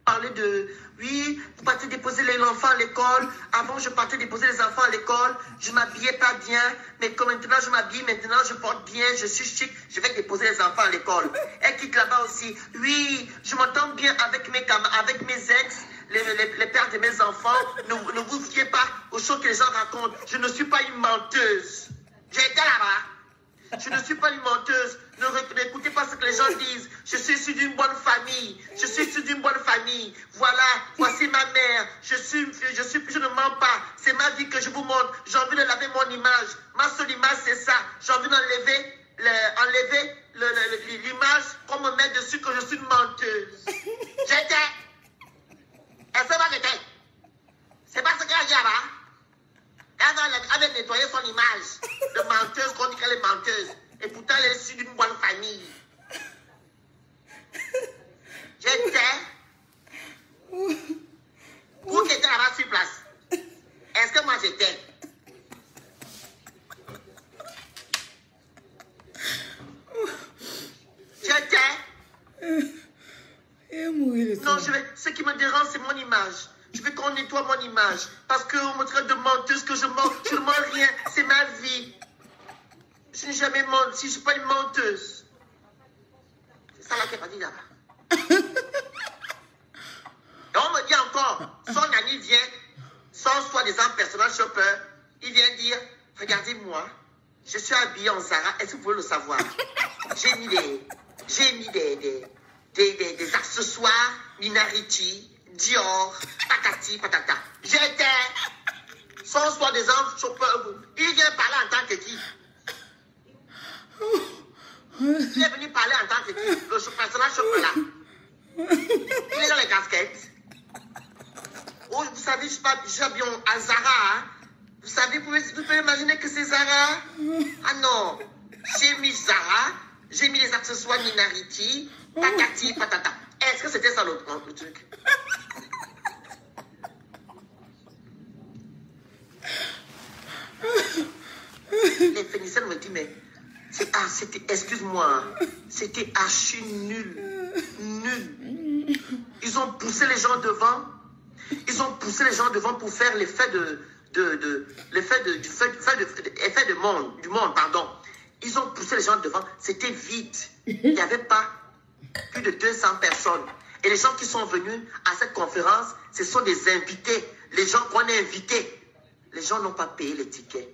parlait de, oui, vous partez déposer les enfants à l'école. Avant, je partais déposer les enfants à l'école. Je ne m'habillais pas bien. Mais comme maintenant, je m'habille. Maintenant, je porte bien. Je suis chic. Je vais déposer les enfants à l'école. Elle quitte là-bas aussi. Oui, je m'entends bien avec mes ex. Les pères de mes enfants. Ne vous fiez pas aux choses que les gens racontent. Je ne suis pas une menteuse. J'étais là-bas. Je ne suis pas une menteuse. N'écoutez pas ce que les gens disent. Je suis issu d'une bonne famille. Je suis issu d'une bonne famille. Voilà, voici ma mère. Je ne mens pas. C'est ma vie que je vous montre. J'ai envie de laver mon image. Ma seule image, c'est ça. J'ai envie d'enlever l'image qu'on me met dessus que je suis une menteuse. J'étais. Elle sait pas que j'étais. C'est pas ce qu'elle a dit là-bas. Elle avait nettoyé son image de menteuse, qu'on dit qu'elle est menteuse. Et pourtant, elle est issue d'une bonne famille. J'étais. Vous qui étiez là-bas sur place. Est-ce que moi j'étais? J'étais. Et mourir. Non, ce qui me dérange, c'est mon image. Je veux qu'on nettoie mon image. Parce qu'on me traite de menteuse, que je mens. Je ne mens rien. C'est ma vie. Je n'ai jamais menti. Je ne suis pas une menteuse. C'est ça là qu'elle m'a dit là-bas. Et on me dit encore, son ami vient, son soi-disant personnage shopper, il vient dire, regardez-moi, je suis habillée en Zara, est-ce que vous pouvez le savoir? J'ai mis des accessoires, Minariti, Dior, patati, patata. J'étais son soi-disant shopper, il vient parler en tant que qui? Il est venu parler en tant que qui? Le personnage shopper là. Il est dans les casquettes. Oh, vous savez, je suis habillé à Zara. Hein? Vous savez, vous pouvez imaginer que c'est Zara? Ah non. J'ai mis Zara, j'ai mis les accessoires Minariti, patati, patata. Est-ce que c'était ça le truc? Les Phéniciens me disent, mais c'était, excuse-moi, c'était archi nul. Nul. Ils ont poussé les gens devant. Ils ont poussé les gens devant pour faire l'effet du monde, pardon. Ils ont poussé les gens devant. C'était vide. Il n'y avait pas plus de 200 personnes. Et les gens qui sont venus à cette conférence, ce sont des invités. Les gens qu'on a invités. Les gens n'ont pas payé les tickets.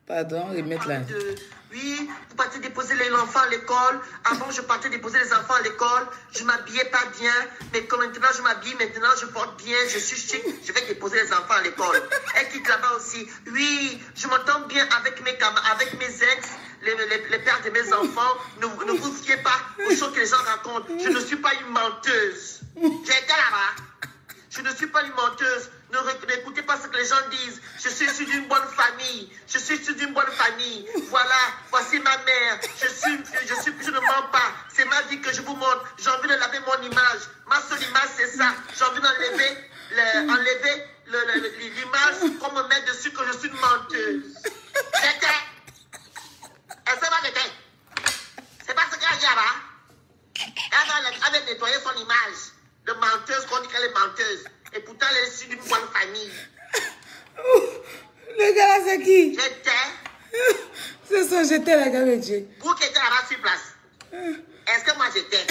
Pardon, les mettre là. Oui, vous partez déposer l'enfant à l'école. Avant, je partais déposer les enfants à l'école. Je ne m'habillais pas bien. Mais comme maintenant, je m'habille. Maintenant, je porte bien. Je suis chic. Je vais déposer les enfants à l'école. Elle quitte là-bas aussi. Oui, je m'entends bien avec mes ex, les pères de mes enfants. Ne vous fiez pas aux choses que les gens racontent. Je ne suis pas une menteuse. J'étais là-bas. Je ne suis pas une menteuse. N'écoutez pas ce que les gens disent. Je suis issu d'une bonne famille. Je suis issu d'une bonne famille. Voilà, voici ma mère. Je ne mens pas. C'est ma vie que je vous montre. J'ai envie de laver mon image. Ma seule image, c'est ça. J'ai envie d'enlever l'image qu'on me met dessus que je suis une menteuse. J'étais. Elle sait pas que j'étais. C'est pas ce qu'elle a dit là-bas. Elle avait nettoyé son image de menteuse, qu'on dit qu'elle est menteuse. Et pourtant, elle est issue d'une bonne famille. Le gars là, c'est qui? J'étais. C'est ça, j'étais la gars, Dieu. Vous qui étiez là-bas sur place. Est-ce que moi j'étais?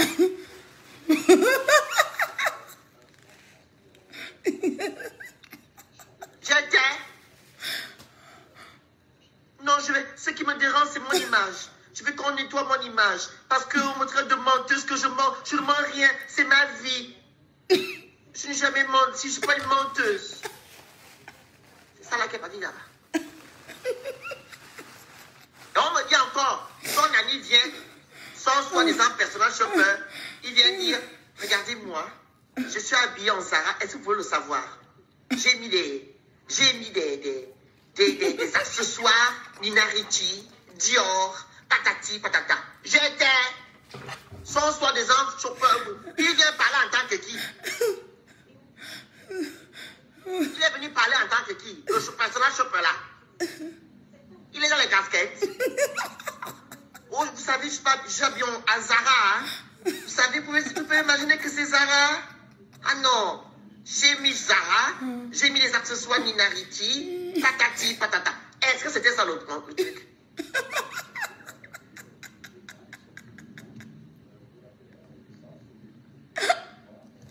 J'étais. Non, ce qui me dérange, c'est mon image. Je veux qu'on nettoie mon image. Parce qu'on me traite de menteuse, que je mens. Je ne mens rien. C'est ma vie. Je n'ai jamais menti. Je ne suis pas une menteuse. C'est ça là qu'elle m'a dit là-bas. Et on me dit encore, son ami vient, son soi-disant personnage chauffeur, il vient dire, regardez-moi, je suis habillée en Zara, est-ce que vous pouvez le savoir? J'ai mis des accessoires, Minariti, Dior, patati, patata. J'étais son soi-disant chauffeur. Il vient parler en tant que qui? Il est venu parler en tant que qui? Le personnage chauffeur là. Il est dans les casquettes. Oh, vous savez, je suis habillé à Zara. Hein? Vous savez, vous pouvez imaginer que c'est Zara? Ah non. J'ai mis Zara, j'ai mis les accessoires Minariti, patati, patata. Est-ce que c'était ça le truc?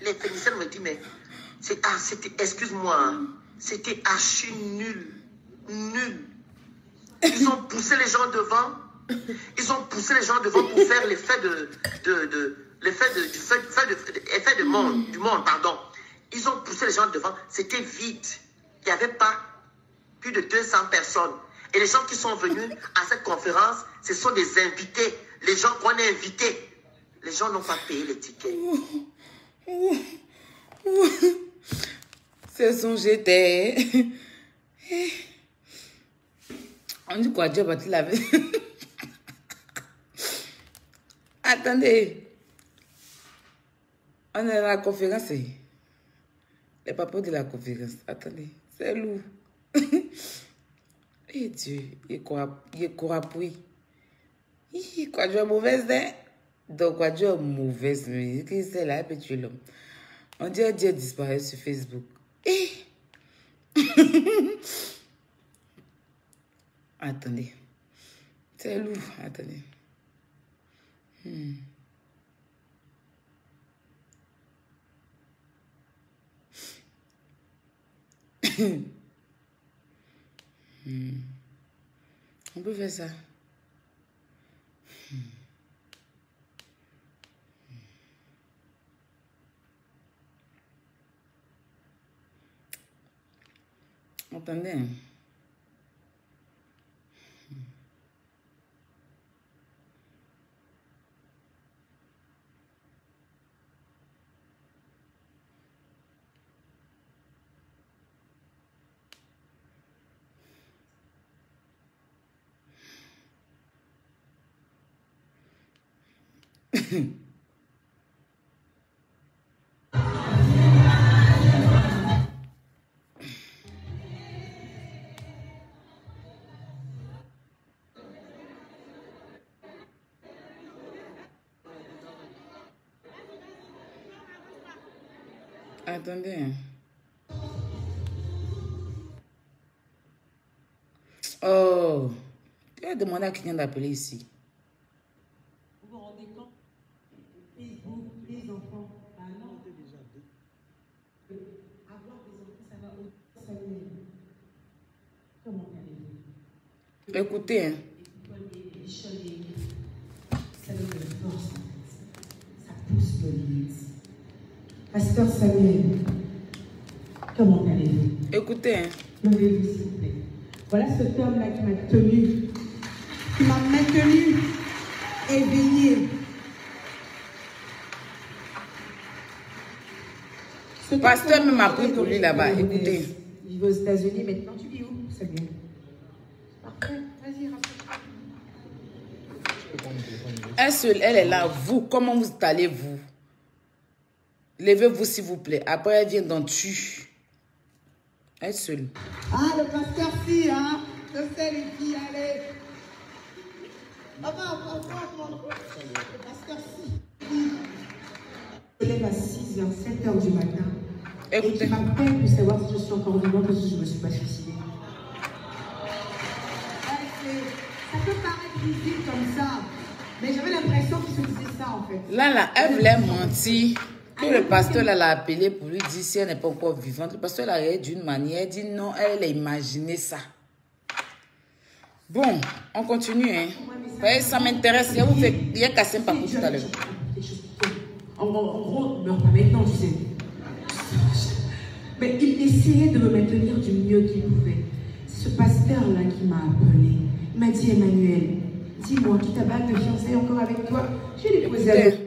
Les Phéniciens me disent, mais c'était, excuse-moi, c'était archi nul. Nul. Ils ont poussé les gens devant. Ils ont poussé les gens devant pour faire l'effet du monde, pardon. Ils ont poussé les gens devant. C'était vide. Il n'y avait pas plus de 200 personnes. Et les gens qui sont venus à cette conférence, ce sont des invités. Les gens qu'on a invités. Les gens n'ont pas payé les tickets. C'est son j'étais. On dit quoi, Dieu va-t-il laver? Attendez. On est à la conférence. Les papas de la conférence. Attendez. C'est lourd. Eh Dieu. Il est quoi pour? Il quoi, Dieu mauvaise, hein? Donc, quoi, Dieu est mauvaise, mais c'est là, peut tuer l'homme. On dit Dieu disparaît sur Facebook. Eh! Attendez. C'est lourd, attendez. On peut faire ça. Attendez. Hein. Attendez. Hein. Oh, tu as demandé à quelqu'un d'appeler ici. Vous vous rendez compte? Facebook, les enfants. Ah non, déjà deux. Avoir des enfants, ça va au salut. Comment allez-vous? Écoutez, hein. Les chalets, ça donne de la force. Ça pousse nos limites. Pasteur Samuel, comment allez-vous? Écoutez, hein. Levez-vous, s'il vous plaît. Voilà cet homme-là qui m'a tenu, qui m'a maintenu éveillé. Pasteur m'a pris pour lui là-bas. Écoutez. Il va aux États-Unis maintenant. Tu vis où, Samuel? Parfait. Vas-y, raconte. Elle seule, elle est là. Vous, comment vous allez, vous? Levez-vous, s'il vous plaît. Après, elle vient dans tu. Elle seule. Ah, le pasteur, si, hein? Je sais les filles, allez. Le pasteur, si. Je lève à 6h, 7h du matin. Écoutez. Et qui m'appelle pour savoir si je suis encore vivante ou si je ne me suis pas suicidée. Ça peut paraître ridicule comme ça, mais j'avais l'impression qu'il se disait ça en fait. Là, elle voulait mentir. Que le pasteur l'a appelé pour lui dire si elle n'est pas encore vivante. Le pasteur l'a réagi d'une manière. Elle dit non, elle a imaginé ça. Bon, on continue. Hein. Ouais, ça m'intéresse. Il y a cassé un papier tout à l'heure. En gros, meurs pas maintenant, tu sais. Mais il essayait de me maintenir du mieux qu'il pouvait. Ce pasteur-là qui m'a appelé, il m'a dit, Emmanuel, dis-moi, qui ta bague de fiançailles encore avec toi? Je l'ai posé avec.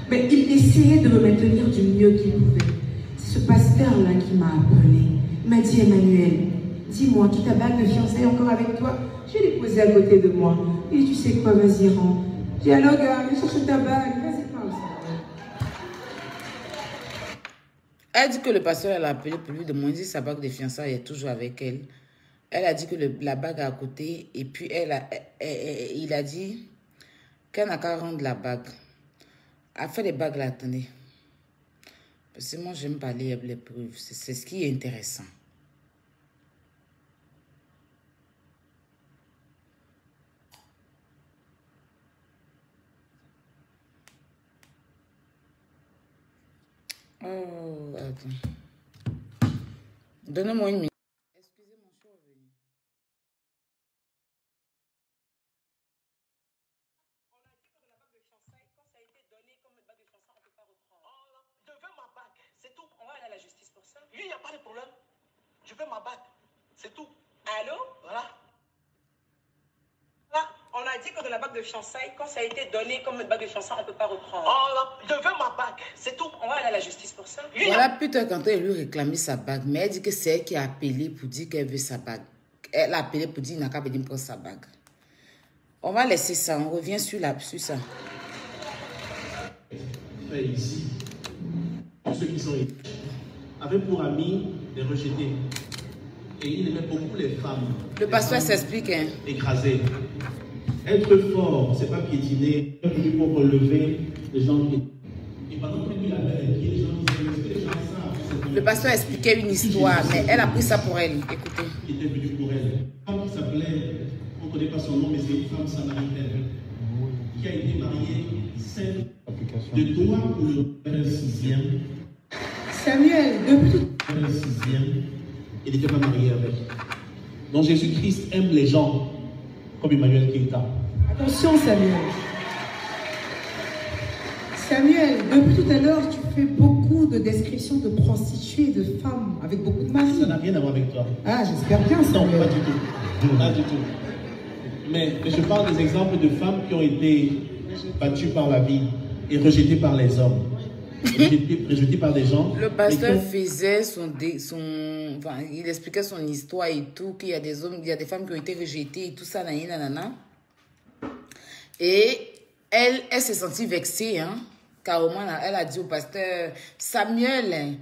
Mais il essayait de me maintenir du mieux qu'il pouvait. Ce pasteur-là qui m'a appelé, il m'a dit, Emmanuel, dis-moi, qui ta bague de fiançailles encore avec toi? Je l'ai posé à côté de moi. Il dit, tu sais quoi, vas-y, rentre. J'ai dit, alors, gars, viens chercher ta bague. Vas-y, parle ça. Elle dit que le pasteur l'a appelé pour lui demander si sa bague de fiançailles est toujours avec elle. Elle a dit que la bague est à côté. Et puis, il a dit qu'elle n'a qu'à rendre la bague. Elle fait les bagues là, attendez. Parce que moi, j'aime pas lire les preuves. C'est ce qui est intéressant. Oh, attends. Donnez-moi une minute. Excusez-moi, je suis revenue. On a dit que la bague de fiançailles, quand ça a été donné comme une bague de fiançailles, on ne peut pas reprendre. Oh, je veux ma bague, c'est tout. On va aller à la justice pour ça. Lui, il n'y a pas de problème. Je veux ma bague, c'est tout. Allô? Voilà. Là, on a dit que de la bague de fiançailles, quand ça a été donné comme une bague de fiançailles, on ne peut pas reprendre. Oh, je veux ma bague, c'est tout. On va aller à la justice pour ça. Lui, Voilà, putain, quand elle lui réclamait sa bague, mais elle dit que c'est elle qui a appelé pour dire qu'elle veut sa bague. Elle a appelé pour dire qu'il n'a qu'à venir prendre sa bague. On va laisser ça, on revient sur ça. Fait ici, pour ceux qui sont ici, avait pour ami les rejetés. Et il aimait beaucoup les femmes. Le pasteur s'explique, hein. Écrasées. Être fort, c'est pas piétiner. Il faut relever les gens qui... Et pendant que lui avait les pieds, les gens disaient, est-ce que les gens savent? Le pasteur expliquait une histoire, mais elle a pris ça pour elle. Écoutez. Qui était venu pour elle. Une femme qui s'appelait, on ne connaît pas son nom, mais c'est une femme samaritaine qui a été mariée 5 de toi pour le 6e. Samuel, depuis tout... Le 6e, il n'était pas marié avec. Donc Jésus-Christ aime les gens comme Emmanuel Keita. Attention, Samuel. Samuel, depuis tout à l'heure, tu fais beaucoup de descriptions de prostituées, de femmes avec beaucoup de maris. Ça n'a rien à voir avec toi. Ah, j'espère bien, Non, Samuel. pas du tout. Pas du tout. Mais je parle des exemples de femmes qui ont été battues par la vie et rejetées par les hommes. Rejetées par des gens. Le pasteur faisait enfin, il expliquait son histoire et tout, qu'il y a des hommes, il y a des femmes qui ont été rejetées et tout ça, nanana. Et elle s'est sentie vexée, hein. Carrément, elle a dit au pasteur, Samuel,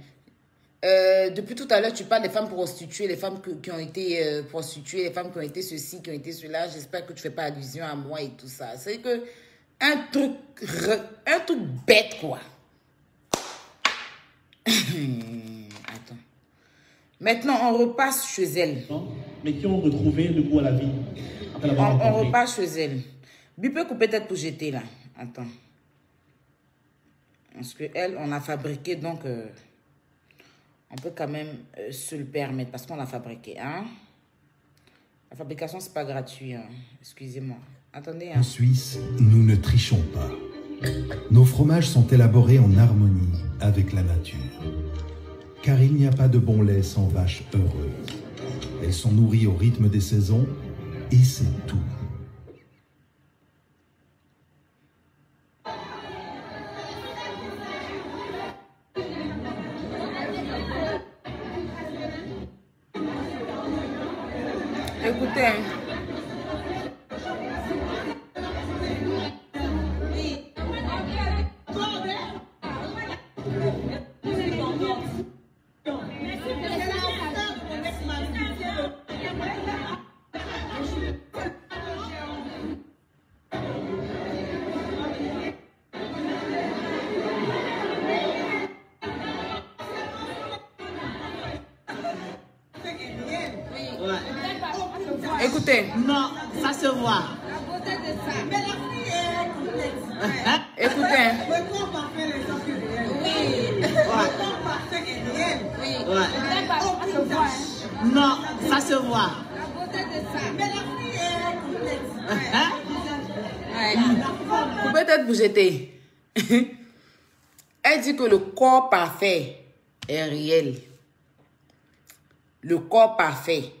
depuis tout à l'heure, tu parles des femmes prostituées, les femmes qui ont été prostituées, les femmes qui ont été ceci, qui ont été cela. J'espère que tu ne fais pas allusion à moi et tout ça. C'est que un truc bête, quoi. Attends. Maintenant, on repasse chez elle. Mais qui ont retrouvé le goût à la vie. On repasse chez elle. Lui peut couper tête pour jeter là. Attends. Parce qu'elle, on l'a fabriqué, donc on peut quand même se le permettre parce qu'on l'a fabriqué. Hein? La fabrication, c'est pas gratuit. Hein? Excusez-moi. Attendez. Hein? En Suisse, nous ne trichons pas. Nos fromages sont élaborés en harmonie avec la nature. Car il n'y a pas de bon lait sans vaches heureuses. Elles sont nourries au rythme des saisons et c'est tout. Écoutez. Écoutez. Non, ça se voit. Écoutez. Non, ça se voit. Peut-être vous jeter. Elle dit que le corps parfait est réel. Le corps parfait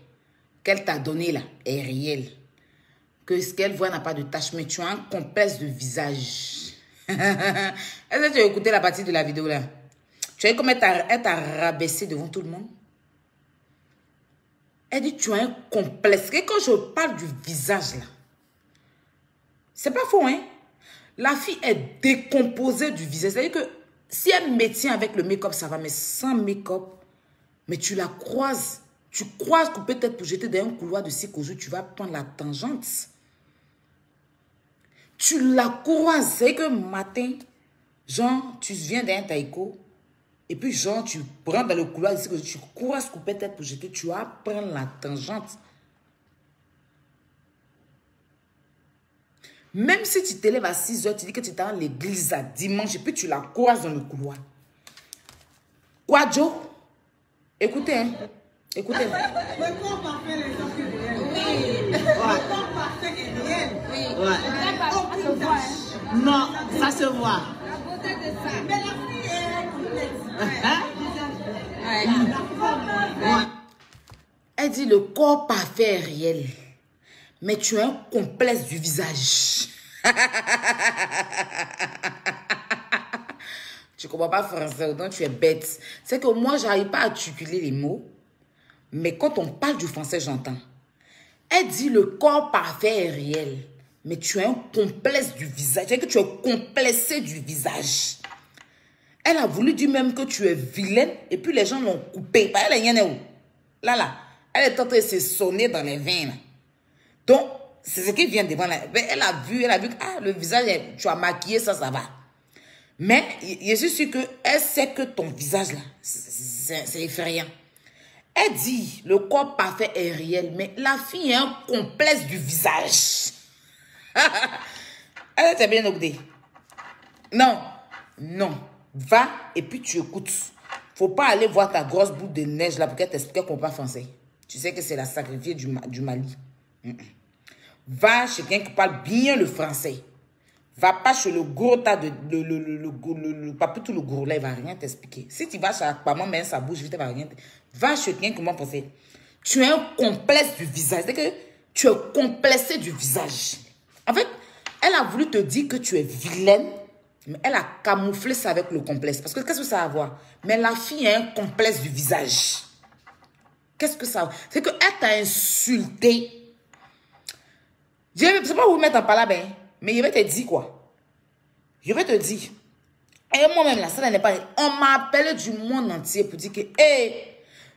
qu'elle t'a donné là est réel. Que ce qu'elle voit n'a pas de tache, mais tu as un complexe de visage. Est-ce que tu as écouté la partie de la vidéo là? Tu as vu comment elle t'a rabaissé devant tout le monde? Elle dit tu as un complexe. Et quand je parle du visage là, c'est pas faux, hein? La fille est décomposée du visage. C'est-à-dire que si elle maintient avec le make-up, ça va, mais sans make-up, mais tu la croises. Tu croises que peut-être pour jeter dans un couloir de Sikoju, tu vas prendre la tangente. Tu la croises. C'est que matin, genre, tu viens d'un taïko, et puis genre, tu prends dans le couloir de Sikoju, tu croises que peut-être pour jeter, tu vas prendre la tangente. Même si tu te lèves à 6 h, tu dis que tu es dans l'église à dimanche, et puis tu la croises dans le couloir. Quoi, Joe? Écoutez, hein. Écoutez. Le corps parfait, les gens qui viennent. Le corps parfait est réel. Aucune tache. Non, ça se voit. La beauté de ça. Mais la fille est complète. Elle dit le corps parfait est réel. Mais tu as un complexe du visage. Tu ne comprends pas français, donc tu es bête. C'est que moi, je n'arrive pas à articuler les mots. Mais quand on parle du français, j'entends. Elle dit le corps parfait est réel. Mais tu as un complexe du visage. C'est que tu es complexé du visage. Elle a voulu dire même que tu es vilaine. Et puis les gens l'ont coupé. Elle est où? Là. Elle est en train de se sonner dans les veins. Là. Donc, c'est ce qui vient devant là. Elle a vu que ah, le visage, tu as maquillé, ça va. Mais je suis sûre qu'elle sait que ton visage là, c'est effrayant. Elle dit, le corps parfait est réel, mais la fille a un complexe du visage. Elle t'a bien écouté. Non. Va et puis tu écoutes. Faut pas aller voir ta grosse boule de neige là pour qu'elle t'explique qu'elle comprend pas français. Tu sais que c'est la sacrifiée du Mali. Va chez quelqu'un qui parle bien le français. Va pas chez le gros tas de... tout le gros là, il va rien t'expliquer. Si tu vas chez maman, mais sa bouche, il va rien t'expliquer. Va chez quelqu'un qui comprend français. Tu as un complexe du visage. C'est que tu es complexé du visage. En fait, elle a voulu te dire que tu es vilaine, mais elle a camouflé ça avec le complexe. Parce que qu'est-ce que ça a à voir? Mais la fille a un complexe du visage. Qu'est-ce que ça a? C'est qu'elle t'a insulté. Je ne sais pas où mettre en parole, mais je vais te dire quoi? Je vais te dire. Et moi-même, là, ça n'est pas... On m'a appelé du monde entier pour dire que,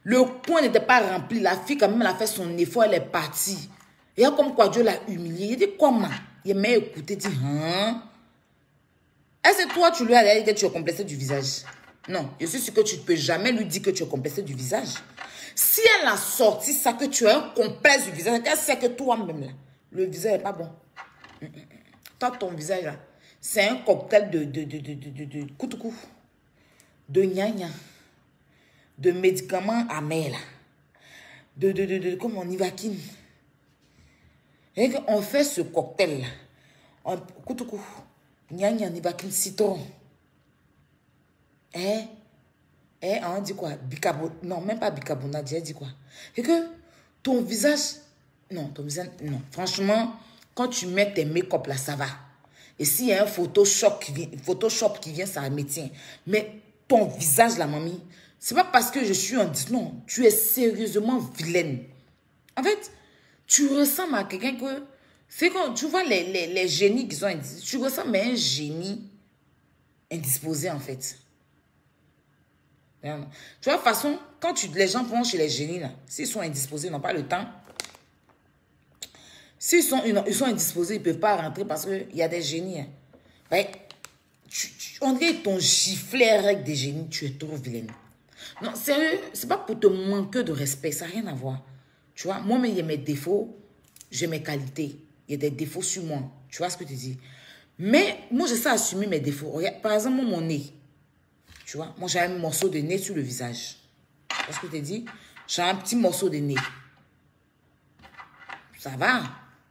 le coin n'était pas rempli. La fille, quand même, elle a fait son effort, elle est partie. Et comme quoi Dieu l'a humiliée. Il dit, comment? Il m'a écouté, il dit, hein? Est-ce que toi, tu lui as dit que tu es complexé du visage? Non, je suis sûr que tu ne peux jamais lui dire que tu es complexé du visage. Si elle a sorti ça, que tu as un complexe du visage, elle sait que toi-même, là, le visage n'est pas bon. Toi, ton visage, là, c'est un cocktail de koutoukou, de gna-gna, de médicaments amers, là, comme on Ivaquine. Et on fait ce cocktail, là, koutoukou, gna-gna, Ivaquine, citron. On dit quoi? Bicarbonate. Non, même pas bicarbonate, j'ai dit quoi? Et que ton visage... Non, ton visage... Non, franchement, quand tu mets tes make-up là, ça va. Et s'il y a un Photoshop qui vient, ça me tient. Mais ton visage là, mamie, c'est pas parce que je suis en... Non, tu es sérieusement vilaine. En fait, tu ressembles à quelqu'un que... C'est quand tu vois les génies qui sont... Tu ressembles à un génie indisposé, en fait. Tu vois, de toute façon, quand les gens vont chez les génies, s'ils sont indisposés, ils n'ont pas le temps. S'ils sont indisposés, ils ne peuvent pas rentrer parce qu'il y a des génies. Ouais, on dirait ton giflet avec des génies, tu es trop vilaine. Non, sérieux, c'est pas pour te manquer de respect, ça n'a rien à voir. Tu vois, moi-même, il y a mes défauts, j'ai mes qualités. Il y a des défauts sur moi. Tu vois ce que tu dis? Mais moi, je sais assumer mes défauts. Regarde, par exemple, mon nez. Tu vois, moi j'ai un morceau de nez sur le visage. Tu vois ce que je te dis? J'ai un petit morceau de nez. Ça va.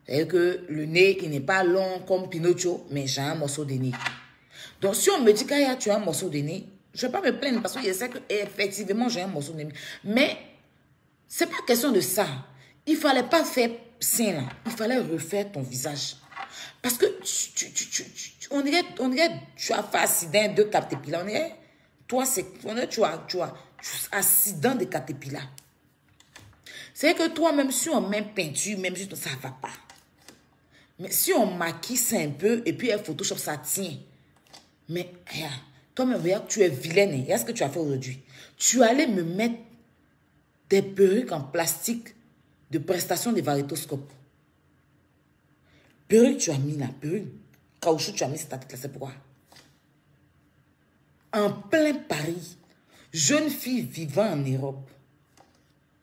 C'est-à-dire que le nez, il n'est pas long comme Pinocchio, mais j'ai un morceau de nez. Donc si on me dit qu'Aya, tu as un morceau de nez, je ne vais pas me plaindre parce que je sais qu'effectivement j'ai un morceau de nez. Mais ce n'est pas question de ça. Il ne fallait pas faire ça là. Il fallait refaire ton visage. Parce que on dirait tu as fait accident de caterpillar. On dirait... Toi, tu as accident de caterpillar. C'est que toi, même si on met peinture, même si ça ne va pas. Mais si on maquille ça un peu et puis un Photoshop, ça tient. Mais toi-même, regarde, tu es vilaine. Regarde ce que tu as fait aujourd'hui. Tu allais me mettre des perruques en plastique de prestation de variétoscope. Perruque, tu as mis là. Perruque, caoutchouc, tu as mis sur ta tête là. C'est pourquoi? En plein Paris, jeune fille vivant en Europe.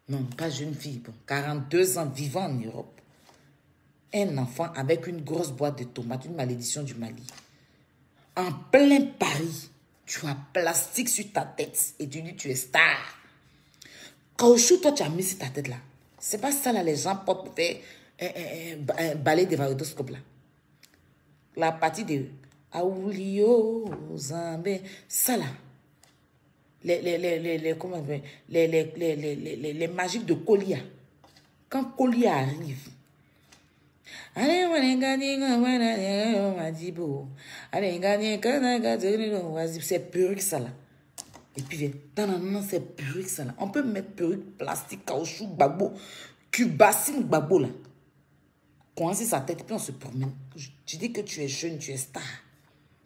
Non, pas jeune fille, bon, 42 ans vivant en Europe. Un enfant avec une grosse boîte de tomates, une malédiction du Mali. En plein Paris, tu as plastique sur ta tête et tu dis tu es star. Caoutchouc, toi tu as mis sur ta tête là. C'est pas ça là, les gens portent pour faire un balai de variétoscope là. La partie de... Aoulio, Zambé, ça là. Comment on appelle, les magiques de Kolia. Quand Kolia arrive, c'est perruque ça là. Et puis, c'est perruque ça là. On peut mettre perruque, plastique, caoutchouc, gbagbo, cubacine, gbagbo là. Coincer sa tête et puis on se promène. Tu dis que tu es jeune, tu es star.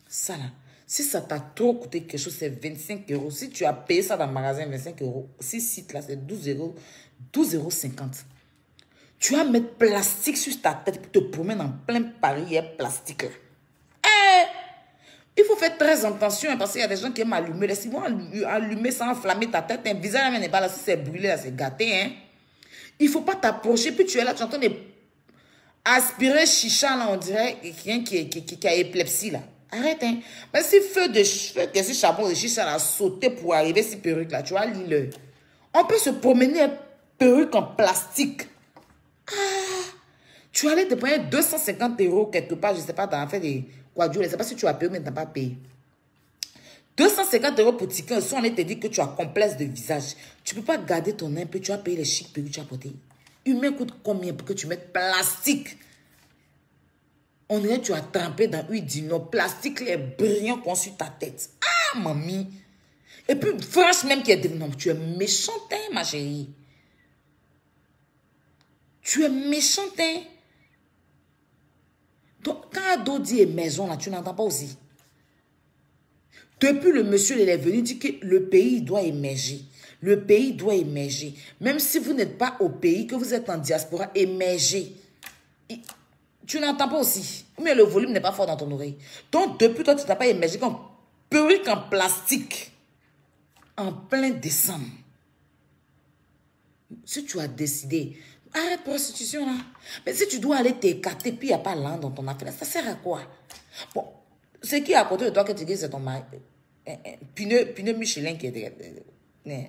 Ça là, si ça t'a trop coûté quelque chose, c'est 25 €. Si tu as payé ça dans le magasin, 25 €. Si site là, c'est 12,50 €. Tu vas mettre plastique sur ta tête pour te promener en plein Paris plastique. Là. Il faut faire très attention parce qu'il y a des gens qui aiment allumer. S'ils vont allumer sans enflammer ta tête, un visage n'est pas là, si c'est brûlé, là, c'est gâté. Hein? Il ne faut pas t'approcher, puis tu es là, tu es en train d'aspirer chicha, là, on dirait quelqu'un qui a épilepsie, là. Arrête, hein. Mais si feu de charbon de chicha, là, sauter pour arriver à cette perruque, là, tu vois, lis-le. On peut se promener une perruque en plastique. Tu allais te payer 250 € quelque part, je ne sais pas, dans l'affaire des quadrilles, je ne sais pas si tu as payé, mais tu n'as pas payé. 250 € pour ticket, si on te dit que tu as complexe de visage, tu ne peux pas garder ton nez, puis tu vas payer les chics perruques que tu as portées. Humain coûte combien pour que tu mettes plastique? On dirait que tu as trempé dans huile d'ino. Plastique, les brillants qu'on sur ta tête. Ah, mamie. Et puis, franchement, même qui est... Non, tu es méchante, hein, ma chérie. Tu es méchante, hein. Donc, quand Ado dit maison, là, tu n'entends pas aussi. Depuis le monsieur, il est venu dire que le pays doit émerger. Le pays doit émerger. Même si vous n'êtes pas au pays, que vous êtes en diaspora, émerger. Tu n'entends pas aussi. Mais le volume n'est pas fort dans ton oreille. Donc, depuis toi, tu n'as pas émergé comme perruque en plastique. En plein décembre. Si tu as décidé, arrête prostitution là. Mais si tu dois aller t'écarter, puis il n'y a pas l'an dans ton affaire, ça sert à quoi? Bon, ce qui est à côté de toi que tu dis, c'est ton mari. Pineux Michelin qui est derrière.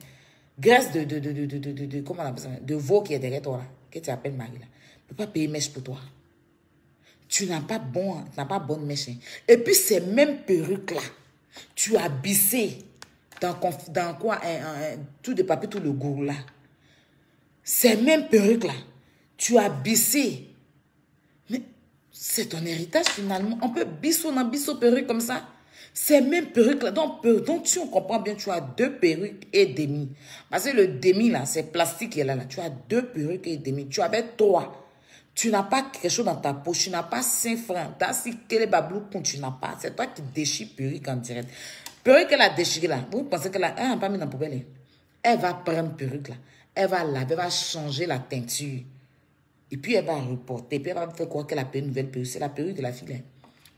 Graisse comment on appelle ça? De veau qui est derrière toi là. Que tu appelles Marie là. Ne peux pas payer mèche pour toi. Tu n'as pas bonne mèche. Et puis ces mêmes perruques là, tu as bissé dans quoi? Tout de papier, tout le gourou là. Ces mêmes perruques là, tu as bissé. Mais c'est ton héritage finalement. On peut bisser perruques comme ça. Ces mêmes perruques là, donc si on comprend bien, tu as 2 perruques et demi. Parce que le demi là, c'est plastique qui est là. Tu as 2 perruques et demi. Tu avais 3. Tu n'as pas quelque chose dans ta poche. Tu n'as pas 5 francs. Si quel est bablou, tu n'as pas. C'est toi qui déchires perruque en direct. Perruque qu'elle a déchiré là. Vous pensez qu'elle n'a pas mis dans la poubelle? Elle va prendre perruque là. Elle va laver, elle va changer la teinture. Et puis elle va reporter. Puis elle va faire croire qu'elle a payé une nouvelle perruque. C'est la perruque de la fille là.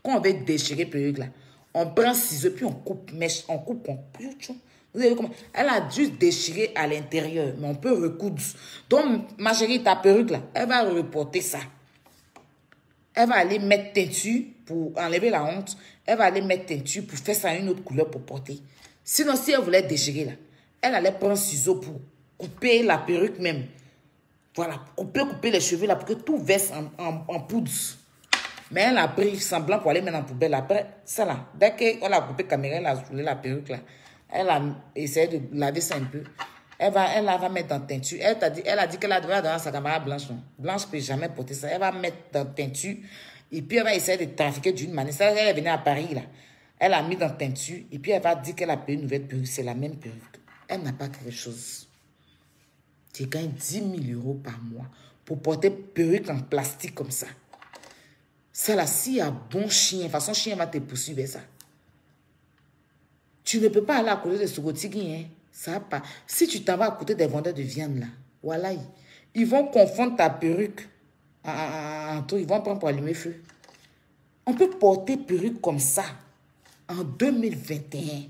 Quand on veut déchirer perruque là, on prend ciseaux, puis on coupe mèche, on coupe. Vous avez vu comment? Elle a juste déchiré à l'intérieur, mais on peut recoudre. Donc, ma chérie, ta perruque là, elle va reporter ça. Elle va aller mettre teinture pour enlever la honte. Elle va aller mettre teinture pour faire ça une autre couleur pour porter. Sinon, si elle voulait déchirer là, elle allait prendre ciseaux pour couper la perruque même. Voilà, couper les cheveux là pour que tout verse en poudre. Mais elle a pris semblant pour aller mettre en poubelle. Après, ça là, dès qu'on a coupé la caméra, elle a roulé la perruque là. Elle a essayé de laver ça un peu. Elle va mettre dans teinture. Elle a dit qu'elle a donné dans sa caméra blanche. Non. Blanche ne peut jamais porter ça. Elle va mettre dans teinture. Et puis elle va essayer de trafiquer d'une manière. Ça, elle est venue à Paris là. Elle a mis dans teinture. Et puis elle va dire qu'elle a payé une nouvelle perruque. C'est la même perruque. Elle n'a pas quelque chose. Tu gagnes 10 000 € par mois pour porter perruque en plastique comme ça. Ça là, s'il y a bon chien, de toute façon, chien va te poursuivre ça. Tu ne peux pas aller à côté de Sogotigi, hein. Ça va pas. Si tu t'en vas à côté des vendeurs de viande là, voilà, ils vont confondre ta perruque en tout, ils vont prendre pour allumer feu. On peut porter perruque comme ça en 2021.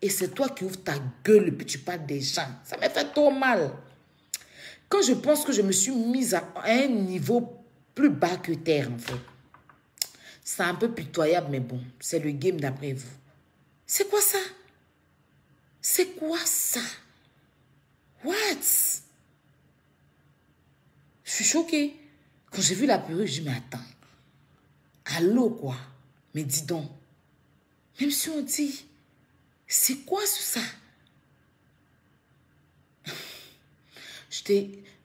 Et c'est toi qui ouvres ta gueule et puis tu parles des gens. Ça me fait trop mal. Quand je pense que je me suis mise à un niveau plus bas que terre, en fait. C'est un peu pitoyable, mais bon, c'est le game d'après vous. C'est quoi ça? C'est quoi ça? What? Je suis choquée. Quand j'ai vu la perruque, je me dis, mais attends. Allô, quoi? Mais dis donc. Même si on dit, c'est quoi ça?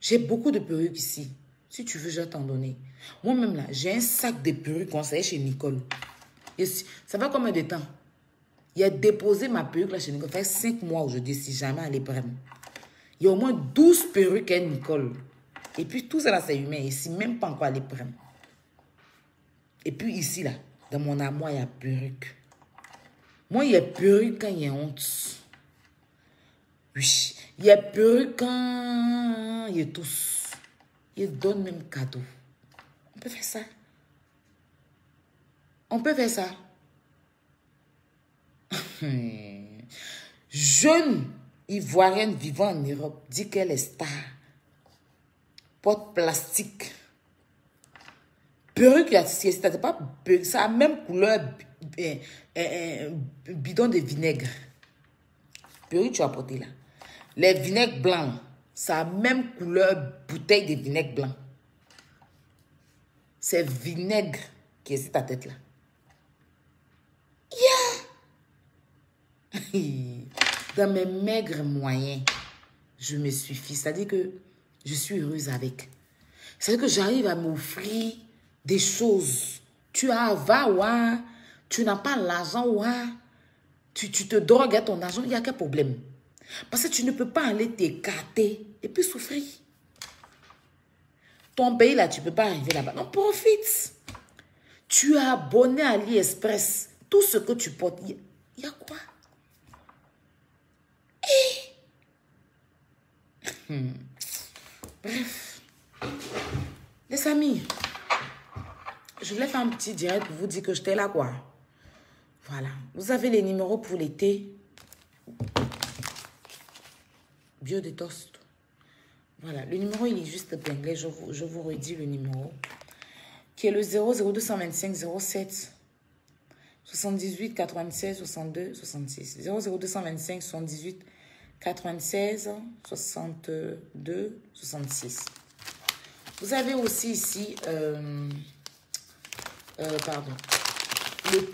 J'ai beaucoup de perruques ici. Si tu veux, je vais t'en donner. Moi-même, là, j'ai un sac de perruques conseillé chez Nicole. Et ça va combien de temps? Il a déposé ma perruque là chez Nicole. Ça fait 5 mois aujourd'hui, si jamais elle est prenne. Il y a au moins 12 perruques à Nicole. Et puis, tout ça là, c'est humain. Ici, même pas encore elle est prenne. Et puis, ici, là, dans mon armoire, il y a perruque. Moi, il y a perruque quand il y a honte. Oui. Il y a perruquin, il y a tous. Il donne même cadeau. On peut faire ça. On peut faire ça. Jeune Ivoirienne vivant en Europe dit qu'elle est star. Porte plastique. Perruque, c'est pas perruque, ça a même couleur bidon de vinaigre. Perruque, tu as porté là. Les vinaigres blancs, ça a même couleur bouteille de vinaigre blanc. C'est vinaigre qui est sur ta tête là. Yeah! Dans mes maigres moyens, je me suffis. C'est-à-dire que je suis heureuse avec. C'est-à-dire que j'arrive à m'offrir des choses. Tu as, va, ouais. Tu n'as pas l'argent, ouais. Tu te drogues à ton argent, il n'y a qu'un problème. Parce que tu ne peux pas aller t'écarter et puis souffrir. Ton pays là, tu ne peux pas arriver là-bas. Non, profite. Tu as abonné à AliExpress. Tout ce que tu portes, il y a quoi? Bref. Les amis, je voulais faire un petit direct pour vous dire que j'étais là, quoi. Voilà. Vous avez les numéros pour l'été. Bio de toast. Voilà. Le numéro, il est juste épinglé. Je vous redis le numéro. Qui est le 00225 07 78 96 62 66. 00225 78 96 62 66. Vous avez aussi ici le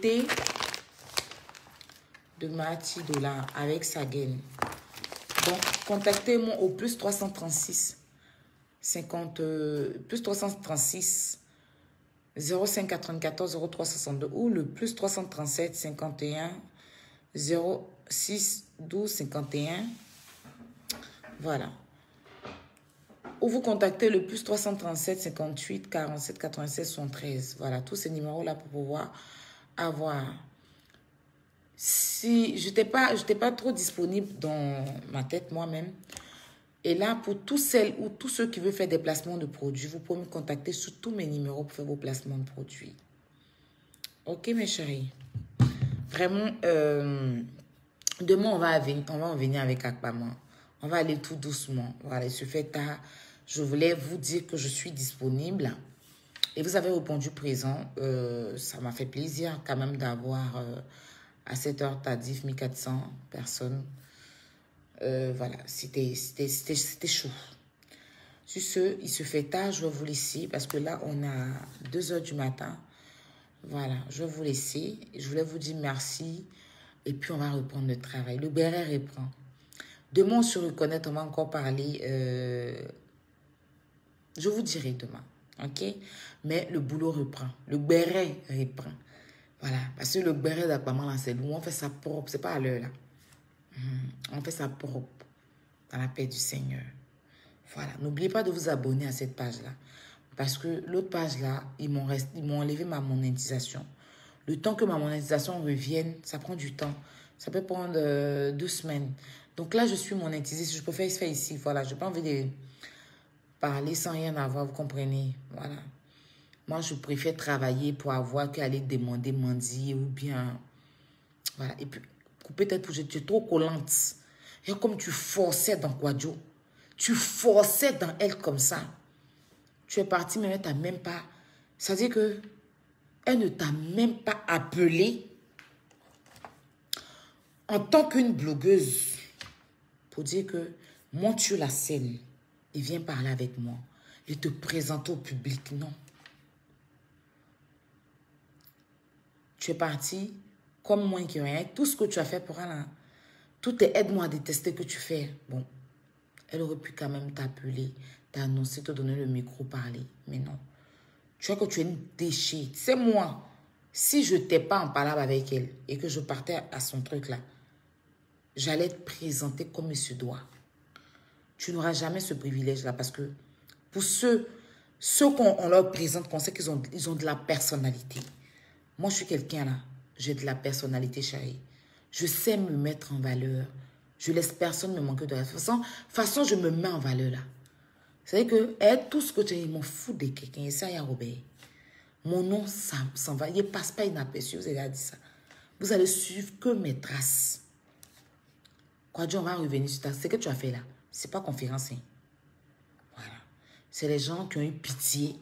thé de Mahati Dollar avec sa gaine. Donc, contactez-moi au plus 336 05 94 03 62 ou le plus 337 51 06 12 51. Voilà. Ou vous contactez le plus 337 58 47 96 73. Voilà, tous ces numéros-là pour pouvoir avoir. Si je n'étais pas trop disponible dans ma tête moi-même. Et là, pour tous celles ou tous ceux qui veulent faire des placements de produits, vous pouvez me contacter sur tous mes numéros pour faire vos placements de produits. Ok, mes chéris. Vraiment, demain, on va en venir avec Akbama. On va aller tout doucement. Voilà, il se fait tard. Je voulais vous dire que je suis disponible. Et vous avez répondu présent. Ça m'a fait plaisir quand même d'avoir à cette heure tardif 1400 personnes. Voilà, c'était chaud. Sur ce, il se fait tard. Je vais vous laisser parce que là, on a 2 h du matin. Voilà, je vais vous laisser. Je voulais vous dire merci. Et puis, on va reprendre le travail. Le béret reprend. Demain, on se reconnaît. On va encore parler. Je vous dirai demain. OK? Mais le boulot reprend. Le béret reprend. Voilà. Parce que le béret d'Akbama, là, c'est où on fait ça propre. C'est pas à l'heure, là. On fait ça propre. Dans la paix du Seigneur. Voilà. N'oubliez pas de vous abonner à cette page-là. Parce que l'autre page-là, ils m'ont enlevé ma monétisation. Le temps que ma monétisation revienne, ça prend du temps. Ça peut prendre 2 semaines. Donc là, je suis monétisée. Si je peux faire ici. Voilà. Je n'ai pas envie de parler sans rien avoir. Vous comprenez? Voilà. Moi, je préfère travailler pour avoir qu'aller demander mendier ou bien... Voilà. Et puis, peut-être que j'étais trop collante. Et comme tu forçais dans Quadio. Tu forçais dans elle comme ça. Tu es parti, mais elle ne t'a même pas... C'est-à-dire que elle ne t'a même pas appelé en tant qu'une blogueuse pour dire que monte sur la scène et viens parler avec moi et te présenter au public. Non. Tu es parti comme moi qui rien. Tout ce que tu as fait pour elle, tout est aide-moi à détester que tu fais. Bon, elle aurait pu quand même t'appeler, t'annoncer, te donner le micro, parler. Mais non. Tu vois que tu es une déchet. C'est moi. Si je n'étais pas en parlant avec elle et que je partais à son truc là, j'allais te présenter comme il se doit. Tu n'auras jamais ce privilège-là parce que pour ceux qu'on leur présente, qu'on sait qu'ils ont de la personnalité. Moi, je suis quelqu'un là. J'ai de la personnalité, chérie. Je sais me mettre en valeur. Je laisse personne me manquer de respect. De toute façon, je me mets en valeur là. C'est que tout ce que tu as, ils m'en foutent de quelqu'un. Et ça, il y a Robert. Mon nom s'en va. Il ne passe pas inaperçu. Vous avez dit ça. Vous allez suivre que mes traces. Quoi, Dieu, on va revenir sur ça. C'est ce que tu as fait là. Ce n'est pas conférence. Hein. Voilà. C'est les gens qui ont eu pitié.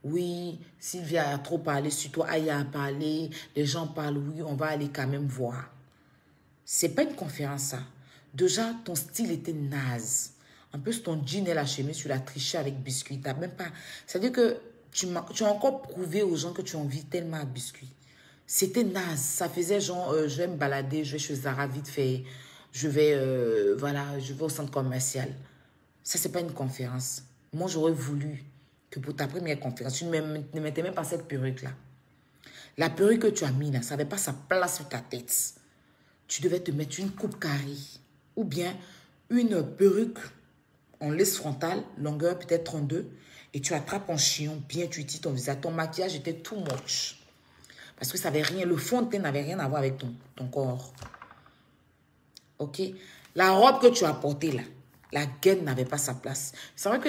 Oui, Sylvia a trop parlé sur toi. Aya a parlé. Les gens parlent. Oui, on va aller quand même voir. Ce n'est pas une conférence, ça. Déjà, ton style était naze. En plus, ton jean et la chemise, tu l'as triché avec biscuit. T'as même pas... C'est-à-dire que tu as encore prouvé aux gens que tu as envie tellement à biscuit. C'était naze. Ça faisait genre, je vais me balader, je vais chez Zara vite fait. Je vais, voilà, je vais au centre commercial. Ça, c'est pas une conférence. Moi, j'aurais voulu que pour ta première conférence, tu ne mettais même pas cette perruque-là. La perruque que tu as mis là, ça n'avait pas sa place sur ta tête. Tu devais te mettre une coupe carrée ou bien une perruque en laisse frontale, longueur peut-être 32, et tu attrapes en chignon, bien tu titres ton visage. Ton maquillage était too much. Parce que ça avait rien, le fond de teint n'avait rien à voir avec ton corps. Ok? La robe que tu as portée là, la gaine n'avait pas sa place. C'est vrai que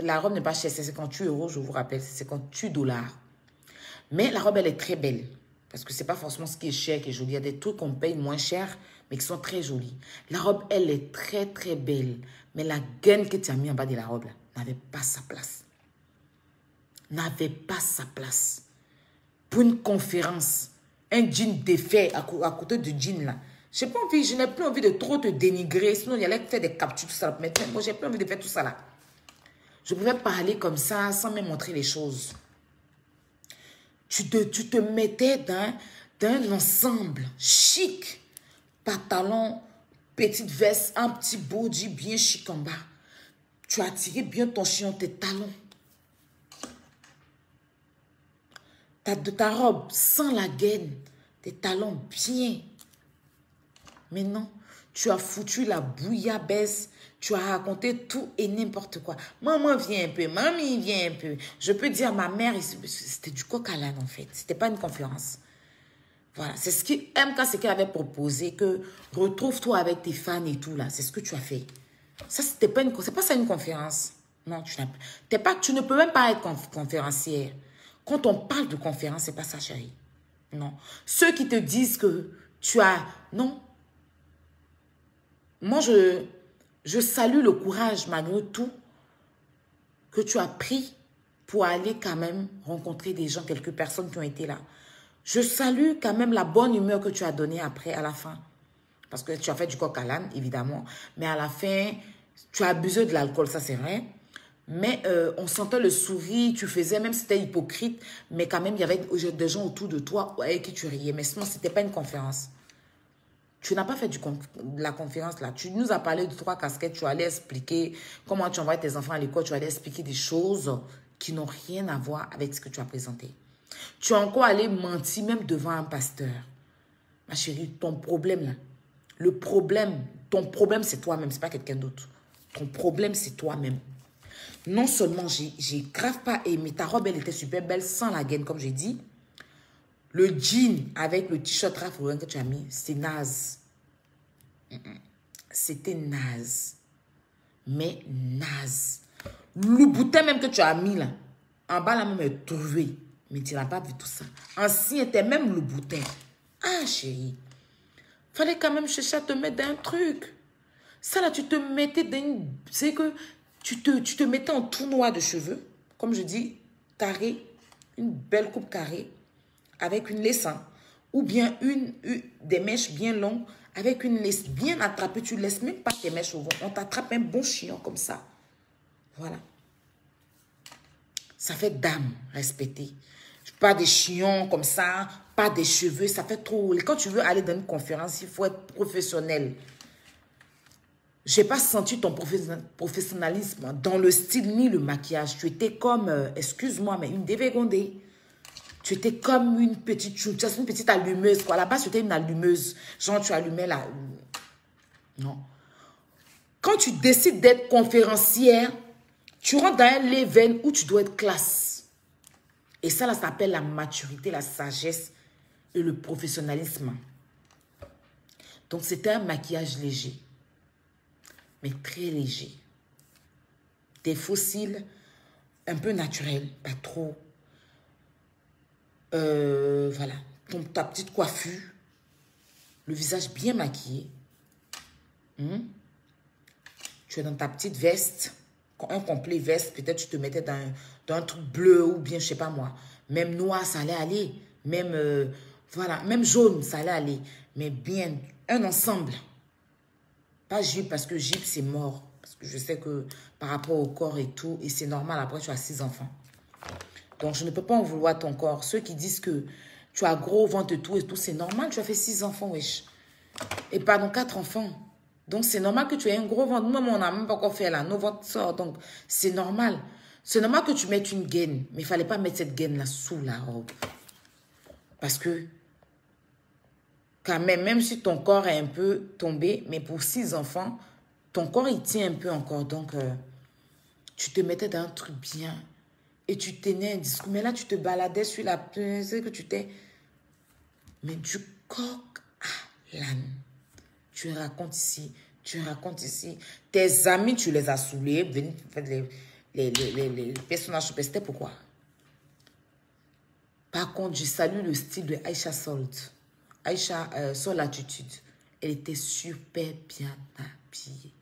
la robe n'est pas chère, c'est 58 €, je vous rappelle, c'est 58 $. Mais la robe, elle est très belle. Parce que ce n'est pas forcément ce qui est cher, qui est joli. Il y a des trucs qu'on paye moins cher, mais qui sont très jolis. La robe, elle est très, très belle. Mais la gaine que tu as mis en bas de la robe, n'avait pas sa place. N'avait pas sa place. Pour une conférence, un jean défait à côté du jean, là. Je n'ai plus envie de trop te dénigrer. Sinon, il y allait faire des captures, tout ça. Mais moi, j'ai plus envie de faire tout ça, là. Je pouvais parler comme ça, sans me montrer les choses. Tu te mettais d'un ensemble chic. Pantalon, petite veste, un petit body bien chic en bas. Tu as tiré bien ton chignon, tes talons. Ta robe sans la gaine, tes talons bien. Mais non, tu as foutu la bouillabaisse. Tu as raconté tout et n'importe quoi. Maman vient un peu, mamie vient un peu. Je peux dire ma mère, c'était du coq à l'âne en fait. C'était pas une conférence. Voilà, c'est ce qui MK, c'est qu'elle avait proposé que retrouve-toi avec tes fans et tout là. C'est ce que tu as fait. Ça, c'était pas c'est pas ça une conférence. Non, tu ne peux même pas être conférencière. Quand on parle de conférence, c'est pas ça, chérie. Non. Ceux qui te disent que tu as... Non. Moi, je salue le courage, malgré tout, que tu as pris pour aller quand même rencontrer des gens, quelques personnes qui ont été là. Je salue quand même la bonne humeur que tu as donnée après, à la fin. Parce que tu as fait du coq à l'âne, évidemment. Mais à la fin, tu as abusé de l'alcool, ça c'est vrai. Mais on sentait le sourire, tu faisais, même si c'était hypocrite, mais quand même, il y avait des gens autour de toi avec qui tu riais. Mais sinon, ce n'était pas une conférence. Tu n'as pas fait de la conférence là. Tu nous as parlé de 3 casquettes. Tu allais expliquer comment tu envoies tes enfants à l'école. Tu allais expliquer des choses qui n'ont rien à voir avec ce que tu as présenté. Tu es encore allé mentir même devant un pasteur. Ma chérie, ton problème là. Ton problème c'est toi-même. C'est pas quelqu'un d'autre. Ton problème c'est toi-même. Non seulement j'ai grave pas aimé. Ta robe elle était super belle sans la gaine comme j'ai dit. Le jean avec le t-shirt Ralph Lauren que tu as mis, c'est naze. C'était naze. Mais naze. Le bouton même que tu as mis là, en bas là même est trouvé. Mais tu n'as pas vu tout ça. Ancien était même le bouton. Ah chérie. Fallait quand même chercher à te mettre dans un truc. Ça là, tu te mettais dans une... C'est que tu te mettais en tournoi de cheveux. Comme je dis, carré. Une belle coupe carrée. Avec une laisse, hein, ou bien des mèches bien longues, avec une laisse bien attrapée. Tu ne laisses même pas tes mèches au vent. On t'attrape un bon chignon comme ça. Voilà. Ça fait dame respectée. Pas des chignons comme ça, pas des cheveux. Ça fait trop... Quand tu veux aller dans une conférence, il faut être professionnel. Je n'ai pas senti ton professionnalisme dans le style ni le maquillage. Tu étais comme, excuse-moi, mais une dévégondée. Tu étais comme une petite allumeuse. Quoi. À la base, tu étais une allumeuse. Genre, tu allumais la... Non. Quand tu décides d'être conférencière, tu rentres dans un level où tu dois être classe. Et ça, là, ça s'appelle la maturité, la sagesse et le professionnalisme. Donc, c'était un maquillage léger. mais très léger. Des fossiles un peu naturels, pas trop. Voilà, ta petite coiffure, le visage bien maquillé. Tu es dans ta petite veste, un complet veste, peut-être tu te mettais dans un truc bleu ou bien, je sais pas moi, même noir, ça allait aller, même, voilà, même jaune, ça allait aller, mais bien, un ensemble. Pas jupe, parce que jupe, c'est mort, parce que je sais que par rapport au corps et tout, et c'est normal, après tu as 6 enfants. Donc, je ne peux pas en vouloir ton corps. Ceux qui disent que tu as gros ventre et tout, c'est normal, tu as fait 6 enfants, wesh. Et pardon, 4 enfants. Donc, c'est normal que tu aies un gros ventre. Nous, on n'a même pas encore fait là. Nos ventres sortent. Donc, c'est normal. C'est normal que tu mettes une gaine. Mais il ne fallait pas mettre cette gaine-là sous la robe. Parce que, quand même si ton corps est un peu tombé, mais pour 6 enfants, ton corps, il tient un peu encore. Donc, tu te mettais dans un truc bien. Et tu tenais un discours. Mais là, tu te baladais sur la plaine. C'est que tu t'es... Mais du coq à l'âne. Tu racontes ici, tu racontes ici. Tes amis, tu les as saoulés, venir faire les personnages. C'était pourquoi? Par contre, je salue le style de Aïcha Salt. Aïcha Sol Attitude. Elle était super bien habillée.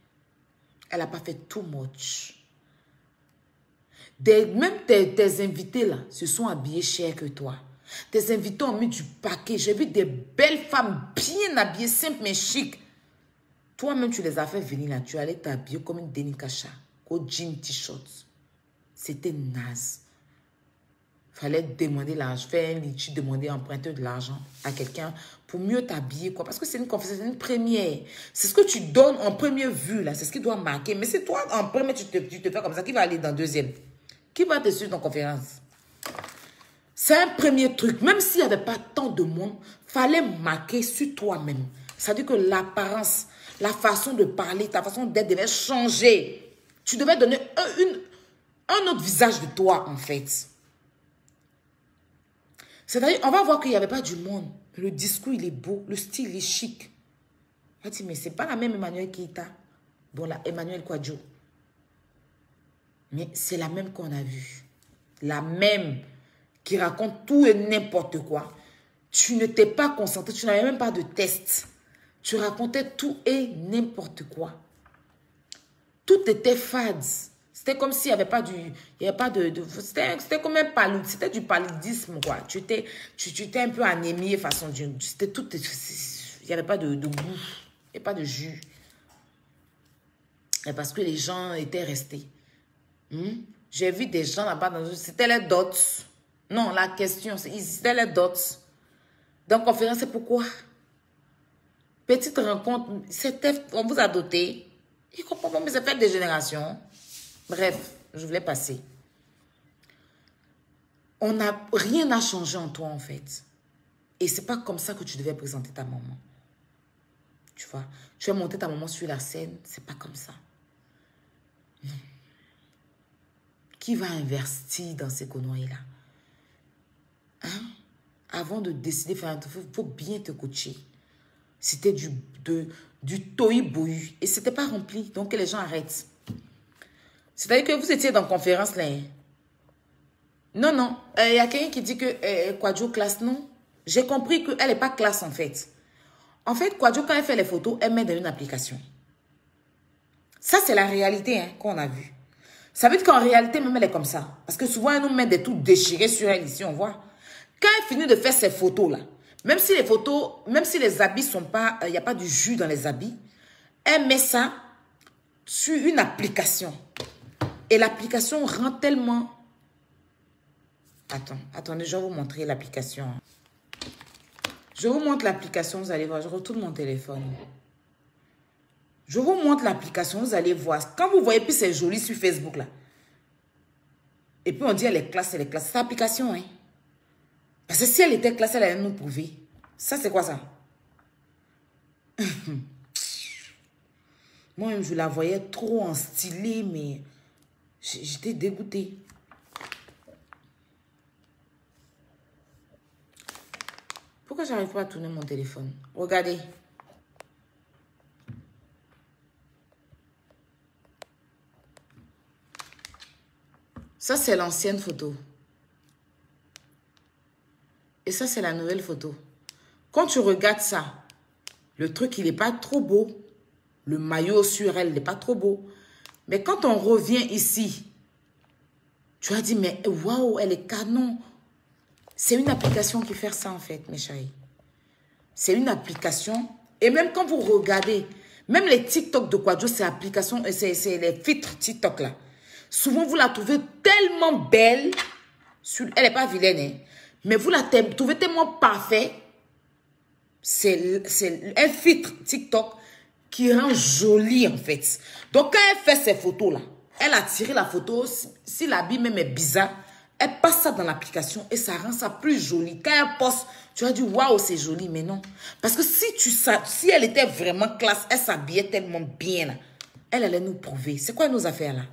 Elle n'a pas fait too much. Même tes invités là se sont habillés cher que toi. Tes invités ont mis du paquet. J'ai vu des belles femmes bien habillées, simples mais chic. Toi-même, tu les as fait venir là. Tu allais t'habiller comme une Denikacha. Au jean t-shirt. C'était naze. Fallait demander l'argent. Faire un litige, demander, emprunter de l'argent à quelqu'un pour mieux t'habiller. Parce que c'est une conférence, c'est une première. C'est ce que tu donnes en première vue là. C'est ce qui doit marquer. Mais c'est toi, en premier, tu te fais comme ça. Qui va aller dans deuxième? Qui va te suivre dans conférence? C'est un premier truc. Même s'il n'y avait pas tant de monde, fallait marquer sur toi-même. C'est-à-dire que l'apparence, la façon de parler, ta façon d'être devait changer. Tu devais donner un autre visage de toi, en fait. C'est-à-dire, on va voir qu'il n'y avait pas du monde. Le discours, il est beau. Le style, il est chic. On va dire, mais ce n'est pas la même Emmanuel Keita. Bon, la Emmanuel Kwadjo. Mais c'est la même qu'on a vue. La même qui raconte tout et n'importe quoi. Tu ne t'es pas concentré, tu n'avais même pas de test. Tu racontais tout et n'importe quoi. Tout était fade. C'était comme s'il n'y avait pas c'était comme un palud, c'était du paludisme, quoi. Tu étais un peu anémié façon de... C'était tout... Il n'y avait pas de goût, il n'y avait pas de jus. Et parce que les gens étaient restés. J'ai vu des gens là-bas, c'était les dots. Non, la question, c'était les dots. Donc, conférence, c'est pourquoi? Petite rencontre, on vous a doté. Il comprend pas, mais c'est fait des générations. Bref, je voulais passer. Rien n'a changé en toi, en fait. Et c'est pas comme ça que tu devais présenter ta maman. Tu vois, tu vas monter ta maman sur la scène, c'est pas comme ça. Non. Qui va investir dans ces conneries-là? Hein? Avant de décider de faire un truc, il faut bien te coacher. C'était du tohu-bohu. Et c'était pas rempli. Donc, que les gens arrêtent. C'est-à-dire que vous étiez dans la conférence là. Hein? Non, non. Il y a quelqu'un qui dit que Kwadjo classe, non. J'ai compris qu'elle n'est pas classe en fait. En fait, Kwadjo, quand elle fait les photos, elle met dans une application. Ça, c'est la réalité hein, qu'on a vue. Ça veut dire qu'en réalité, même elle est comme ça. Parce que souvent, elle nous met des trucs déchirés sur elle ici, on voit. Quand elle finit de faire ces photos-là, même si les photos, même si les habits sont pas, il n'y a pas du jus dans les habits, elle met ça sur une application. Et l'application rend tellement... Attendez, je vais vous montrer l'application. Je vous montre l'application, vous allez voir, je retourne mon téléphone. Je vous montre l'application, vous allez voir. Quand vous voyez, puis c'est joli sur Facebook, là. Et puis on dit, elle est classe, elle est classe. C'est l'application, hein. Parce que si elle était classe, elle allait nous prouver. Ça, c'est quoi ça? Moi-même, je la voyais trop en stylé, mais j'étais dégoûtée. Pourquoi j'arrive pas à tourner mon téléphone? Regardez. Ça, c'est l'ancienne photo. Et ça, c'est la nouvelle photo. Quand tu regardes ça, le truc, il n'est pas trop beau. Le maillot sur elle n'est pas trop beau. Mais quand on revient ici, tu as dit, mais waouh, elle est canon. C'est une application qui fait ça, en fait, mes chéris. C'est une application. Et même quand vous regardez, même les TikTok de Kwadjo, c'est application, c'est les filtres TikTok, là. Souvent, vous la trouvez tellement belle. Elle n'est pas vilaine, hein, mais vous la trouvez tellement parfaite. C'est un filtre TikTok qui rend jolie, en fait. Donc, quand elle fait ces photos-là, elle a tiré la photo. Si l'habit même est bizarre, elle passe ça dans l'application et ça rend ça plus joli. Quand elle poste, tu as dit, waouh, c'est joli, mais non. Parce que si elle était vraiment classe, elle s'habillait tellement bien, là, elle allait nous prouver. C'est quoi nos affaires, là?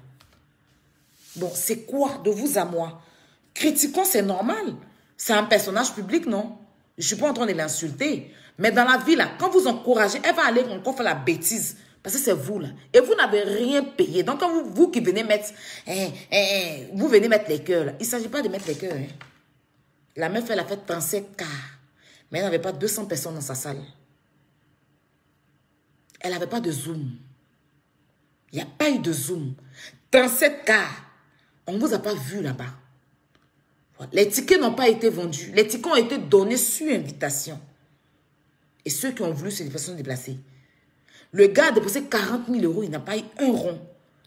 Bon, c'est quoi de vous à moi? Critiquons, c'est normal. C'est un personnage public, non? Je ne suis pas en train de l'insulter. Mais dans la vie, là, quand vous encouragez, elle va aller encore faire la bêtise. Parce que c'est vous, là. Et vous n'avez rien payé. Donc, quand vous qui venez mettre... vous venez mettre les cœurs, là. Il ne s'agit pas de mettre les cœurs. Hein. La meuf, elle a fait 37 cas. Mais elle n'avait pas 200 personnes dans sa salle. Elle n'avait pas de Zoom. Il n'y a pas eu de Zoom. 37 cas. On ne vous a pas vu là-bas. Les tickets n'ont pas été vendus. Les tickets ont été donnés sur invitation. Et ceux qui ont voulu, c'est des personnes déplacées. Le gars a déposé 40 000 €, il n'a pas eu un rond.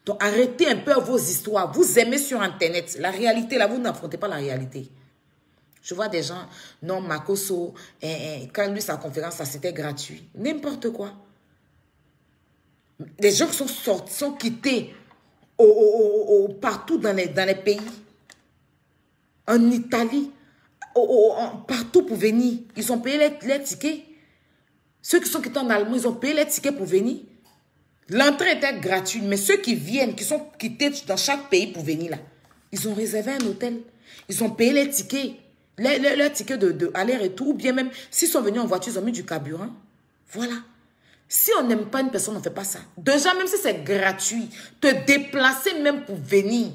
Donc arrêtez un peu vos histoires. Vous aimez sur Internet. La réalité, là, vous n'affrontez pas la réalité. Je vois des gens, non, Makoso, quand lui, sa conférence, ça c'était gratuit. N'importe quoi. Les gens qui sont sortis, sont quittés partout dans les pays. En Italie, partout pour venir. Ils ont payé les tickets. Ceux qui sont quittés en Allemagne, ils ont payé les tickets pour venir. L'entrée était gratuite, mais ceux qui viennent, qui sont quittés dans chaque pays pour venir là, ils ont réservé un hôtel. Ils ont payé les tickets. Les tickets de aller-retour, ou bien même, s'ils sont venus en voiture, ils ont mis du carburant. Voilà. Si on n'aime pas une personne, on ne fait pas ça. Déjà, même si c'est gratuit, te déplacer même pour venir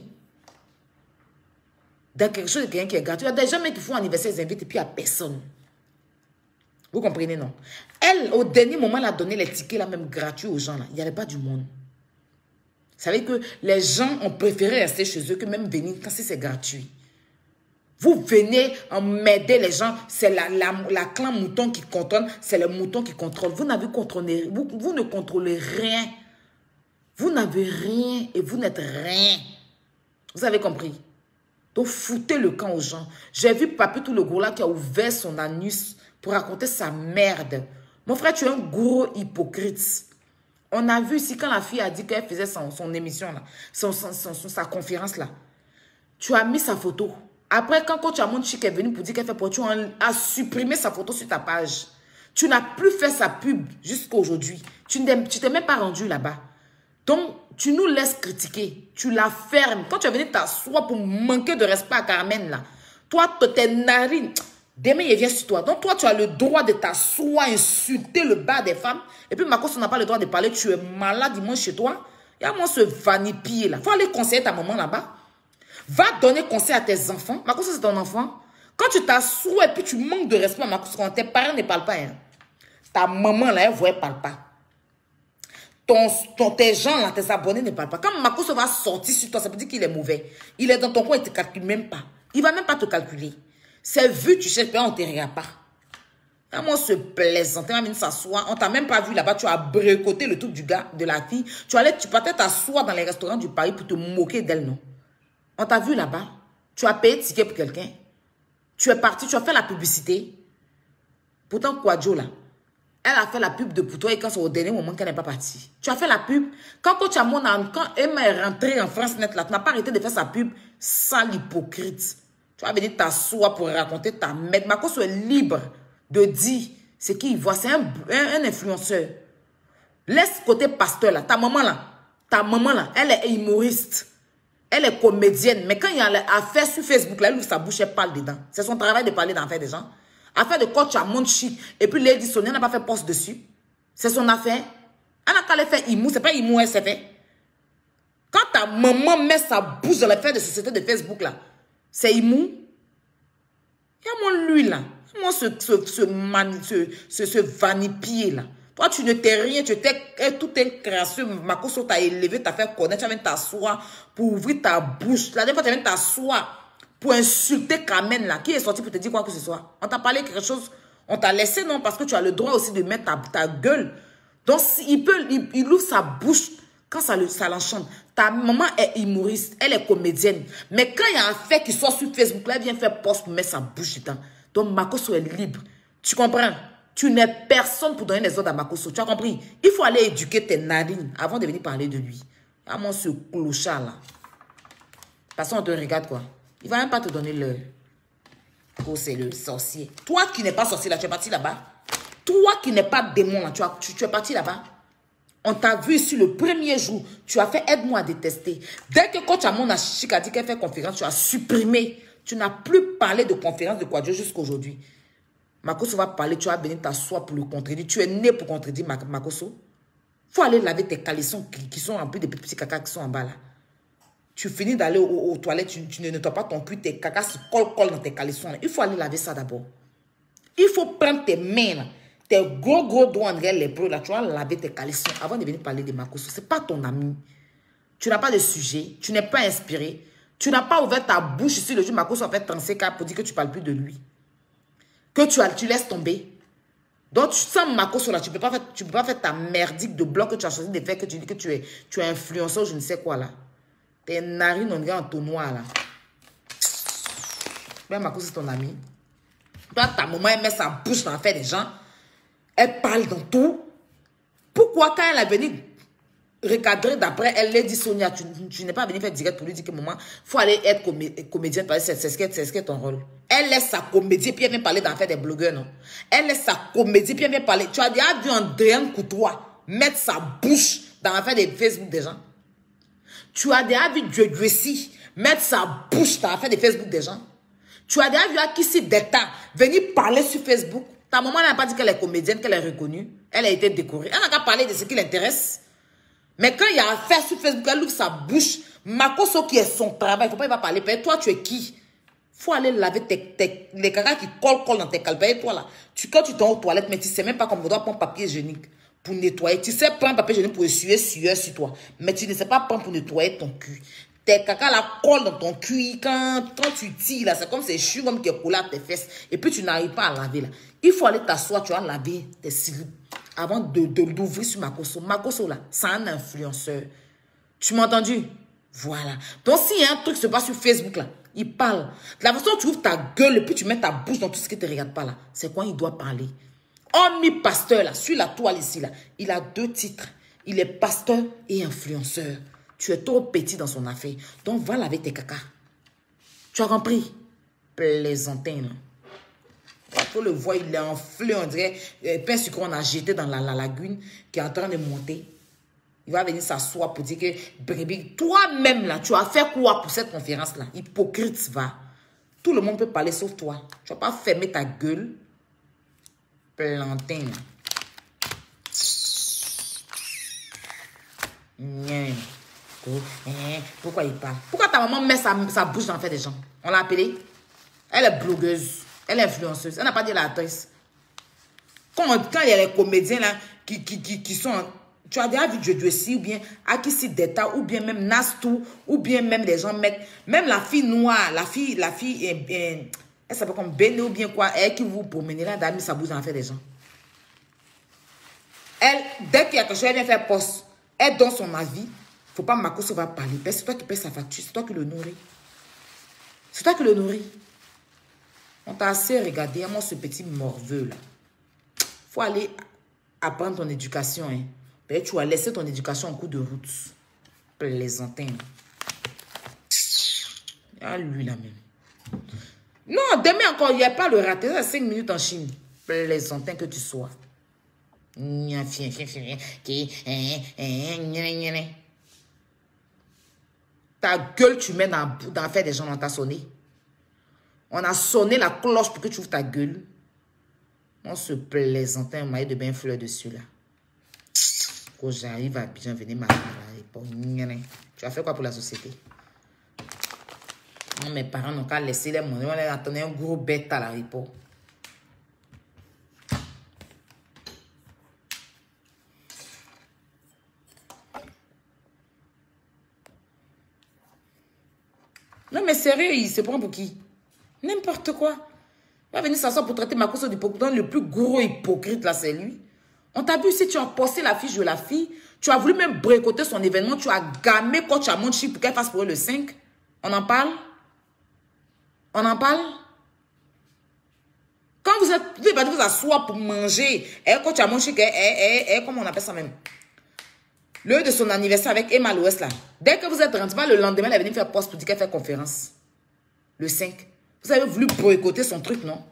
dans quelque chose de quelqu'un qui est gratuit. Il y a des gens qui font anniversaire, ils invitent et puis il n'y a personne. Vous comprenez, non? Elle, au dernier moment, elle a donné les tickets là même gratuits aux gens. Là. Il n'y avait pas du monde. Vous savez que les gens ont préféré rester chez eux que même venir quand c'est gratuit. Vous venez m'aider les gens. C'est la clan mouton qui contrôle. C'est le mouton qui contrôle. Vous n'avez contrôlé. Vous ne contrôlez rien. Vous n'avez rien et vous n'êtes rien. Vous avez compris? Donc, foutez le camp aux gens. J'ai vu Papy tout le gros là qui a ouvert son anus pour raconter sa merde. Mon frère, tu es un gros hypocrite. On a vu ici quand la fille a dit qu'elle faisait son émission là, sa conférence là. Tu as mis sa photo. Après, quand Coach Amon Chic est venu pour dire qu'elle fait pour tu as supprimé sa photo sur ta page. Tu n'as plus fait sa pub jusqu'à aujourd'hui. Tu t'es même pas rendu là-bas. Donc, tu nous laisses critiquer. Tu la fermes. Quand tu es venu t'asseoir pour manquer de respect à Carmen, là, toi, tes narines, demain, il vient sur toi. Donc, toi, tu as le droit de t'asseoir, insulter le bas des femmes. Et puis, Marcos, on n'a pas le droit de parler. Tu es malade, dis-moi, chez toi. Il y a moi ce vanipier, là. Il faut aller conseiller ta maman là-bas. Va donner conseil à tes enfants. Marcos, c'est ton enfant. Quand tu t'assois et puis tu manques de respect, Marcos, quand tes parents ne parlent pas, hein. Ta maman, là, elle voit, elle ne parle pas. Tes gens, là, tes abonnés ne parlent pas. Quand Marcos va sortir sur toi, ça veut dire qu'il est mauvais. Il est dans ton coin, il ne te calcule même pas. Il ne va même pas te calculer. C'est vu, tu cherches, on ne te regarde pas. Comment se plaisanter, on va venir s'asseoir. On ne t'a même pas vu là-bas, tu as bricoté le truc du gars, de la fille. Tu partais t'asseoir dans les restaurants du Paris pour te moquer d'elle, non? On t'a vu là-bas. Tu as payé ticket pour quelqu'un. Tu es parti, tu as fait la publicité. Pourtant, Kwadjo, là, elle a fait la pub de pour toi et quand c'est au dernier moment qu'elle n'est pas partie. Tu as fait la pub. Quand Coach Amon, quand Emma est rentrée en France Net, là, tu n'as pas arrêté de faire sa pub sans l'hypocrite. Tu vas venir t'asseoir pour raconter ta merde. Marcos est libre de dire ce qu'il voit. C'est un influenceur. Laisse côté pasteur, là. Ta maman, là, elle est humoriste. Elle est comédienne. Mais quand il y a l'affaire sur Facebook, là, elle ouvre sa bouche, elle parle dedans. C'est son travail de parler d'affaires des gens. Affaire de Coach Amon Chic. Et puis Lady Sonia n'a pas fait poste dessus. C'est son affaire. Elle n'a qu'à le faire Imou. C'est pas Imou, elle s'est fait. Quand ta maman met sa bouche dans les faits de société de Facebook, là, c'est imou. Il y a mon lui, là. Moi, ce vanipier, là. Toi, tu ne t'es rien, tu t'es tout est création. Makoso t'a élevé, t'a fait connaître, tu viens t'asseoir pour ouvrir ta bouche. La dernière fois, tu viens t'asseoir pour insulter Carmen, là. Qui est sorti pour te dire quoi que ce soit? On t'a parlé quelque chose, on t'a laissé, non? Parce que tu as le droit aussi de mettre ta gueule. Donc, il ouvre sa bouche quand ça l'enchante. Ta maman est humoriste, elle est comédienne. Mais quand il y a un fait qui sort sur Facebook, là, elle vient faire poste pour mettre sa bouche dedans. Donc, Makoso est libre. Tu comprends? Tu n'es personne pour donner les ordres à Makoso. Tu as compris? Il faut aller éduquer tes narines avant de venir parler de lui. Ah, mon ce clochard là. De toute façon, on te regarde quoi. Il ne va même pas te donner l'heure. Oh, c'est le sorcier. Toi qui n'es pas sorcier là, tu es parti là-bas. Toi qui n'es pas démon là, tu es parti là-bas. On t'a vu ici le premier jour. Tu as fait aide-moi à détester. Dès que coach Amon Chic a dit qu'elle fait conférence, tu as supprimé. Tu n'as plus parlé de conférence de Kwadjo jusqu'à aujourd'hui. Makoso va parler, tu vas venir t'asseoir pour le contredire. Tu es né pour contredire Makoso. Il faut aller laver tes calissons qui sont remplis de petits caca qui sont en bas là. Tu finis d'aller aux toilettes, tu ne nettoies pas ton cul, tes caca se collent dans tes calissons là. Il faut aller laver ça d'abord. Il faut prendre tes mains là, tes gros doigts en réel les lépreux là, tu vas laver tes calissons avant de venir parler de Makoso. Ce n'est pas ton ami. Tu n'as pas de sujet, tu n'es pas inspiré. Tu n'as pas ouvert ta bouche ici le jour Makoso a fait 35 pour dire que tu ne parles plus de lui. Que tu laisses tomber. Donc, sans Makoso là, tu ne peux pas faire ta merdique de bloc que tu as choisi de faire, que tu dis que tu es influenceur, je ne sais quoi là. Tes narines, on dirait en tonnoir là. Ben, Makoso, c'est ton ami. Toi, ta maman, elle met sa bouche dans l'affaire des gens. Elle parle dans tout. Pourquoi quand elle est venue recadrer d'après, elle l'a dit, Sonia, tu n'es pas venue faire direct pour lui dire que maman, il faut aller être comédienne parce que c'est ce qui est ton rôle. Elle laisse sa comédie, puis elle vient parler dans l'affaire des blogueurs, non? Elle laisse sa comédie, puis elle vient parler. Tu as déjà vu Andréane Coutois mettre sa bouche dans l'affaire des Facebook des gens? Tu as déjà vu Djessi mettre sa bouche dans l'affaire des Facebook des gens? Tu as déjà vu Akissi Deta venir parler sur Facebook? Ta maman n'a pas dit qu'elle est comédienne, qu'elle est reconnue. Elle a été décorée. Elle n'a qu'à parler de ce qui l'intéresse. Mais quand il y a affaire sur Facebook, elle ouvre sa bouche. Makoso qui est son travail, il ne faut pas y parler. Toi, tu es qui? Il faut aller laver les caca qui collent dans tes calpes. Toi, là, quand tu t'en aux toilettes, mais tu ne sais même pas comment on doit prendre papier hygiénique pour nettoyer. Tu sais prendre papier hygiénique pour essuyer sueur sur toi. Mais tu ne sais pas prendre pour nettoyer ton cul. Tes caca là collent dans ton cul. Quand tu tires, là, c'est comme ces chewing-gums qui est collé à tes fesses. Et puis tu n'arrives pas à laver. Là. Il faut aller t'asseoir, tu vas laver tes cils avant d'ouvrir sur Makoso. Makoso, là, c'est un influenceur. Tu m'as entendu? Voilà. Donc, s'il y a un truc qui se passe sur Facebook, là, il parle. De la façon dont tu ouvres ta gueule et puis tu mets ta bouche dans tout ce qui ne te regarde pas, là, c'est quoi il doit parler? Pasteur, là, sur la toile ici, là, il a 2 titres. Il est pasteur et influenceur. Tu es trop petit dans son affaire. Donc, va laver tes caca. Tu as compris? Plaisantin, là. Il faut le voir, il est enflé, on dirait pain sucré qu'on a jeté dans la lagune qui est en train de monter. Il va venir s'asseoir pour dire que bébé, toi-même là, tu as fait quoi pour cette conférence-là? Hypocrite, va. Tout le monde peut parler sauf toi. Tu vas pas fermer ta gueule. Plantain. Pourquoi il parle? Pourquoi ta maman met sa bouche dans le fait des gens? On l'a appelée? Elle est blogueuse. Elle est influenceuse. Elle n'a pas dit l'adresse. Quand il y a les comédiens là, qui sont... Tu as déjà vu Djessi ou bien Akissi Deta ou bien même Nastou ou bien même les gens mettent... Même la fille noire, la fille elle s'appelle comme Béné ou bien quoi, elle qui vous promenez là, elle a mis sa bouche dans l'affaire des gens. Elle, dès qu'il y a quelque chose, elle vient faire poste. Elle donne son avis. Il ne faut pas Makoso va parler. C'est toi qui paie sa facture. C'est toi qui le nourris. C'est toi qui le nourris. On t'a assez regardé, moi, ce petit morveux là. Il faut aller apprendre ton éducation. Hein. Peut-être tu as laissé ton éducation en cours de route. Plaisantin. Ah, lui là même. Non, demain encore, il n'y a pas le raté. C'est 5 minutes en Chine. Plaisantin que tu sois. Ta gueule, tu mets dans faire des gens, on t'a sonné. On a sonné la cloche pour que tu ouvres ta gueule. On se plaisantait un maillot de bain fleur dessus là. jusqu'au j'arrive à bien venir m'arriver à l'aéroport. Tu as fait quoi pour la société? Non, mes parents n'ont qu'à laisser les moyens. On les attendait un gros bête à l'aéroport. Non, mais sérieux, il se prend pour qui? N'importe quoi. Il va venir s'asseoir pour traiter Makosso d'hypocrite. Le plus gros hypocrite, là, c'est lui. On t'a vu, si tu as posté la fiche de la fille, tu as voulu même boycotter son événement, tu as gamé quand tu as monté pour qu'elle fasse pour elle le 5. On en parle? On en parle? Quand vous êtes, vous asseoir pour manger, et quand tu as mangé, comment on appelle ça même? Le de son anniversaire avec Emma l'Ouest là. Dès que vous êtes rentré, le lendemain, elle est venue faire poste pour dire qu'elle fait conférence. Le 5. Vous avez voulu boycotter son truc, non?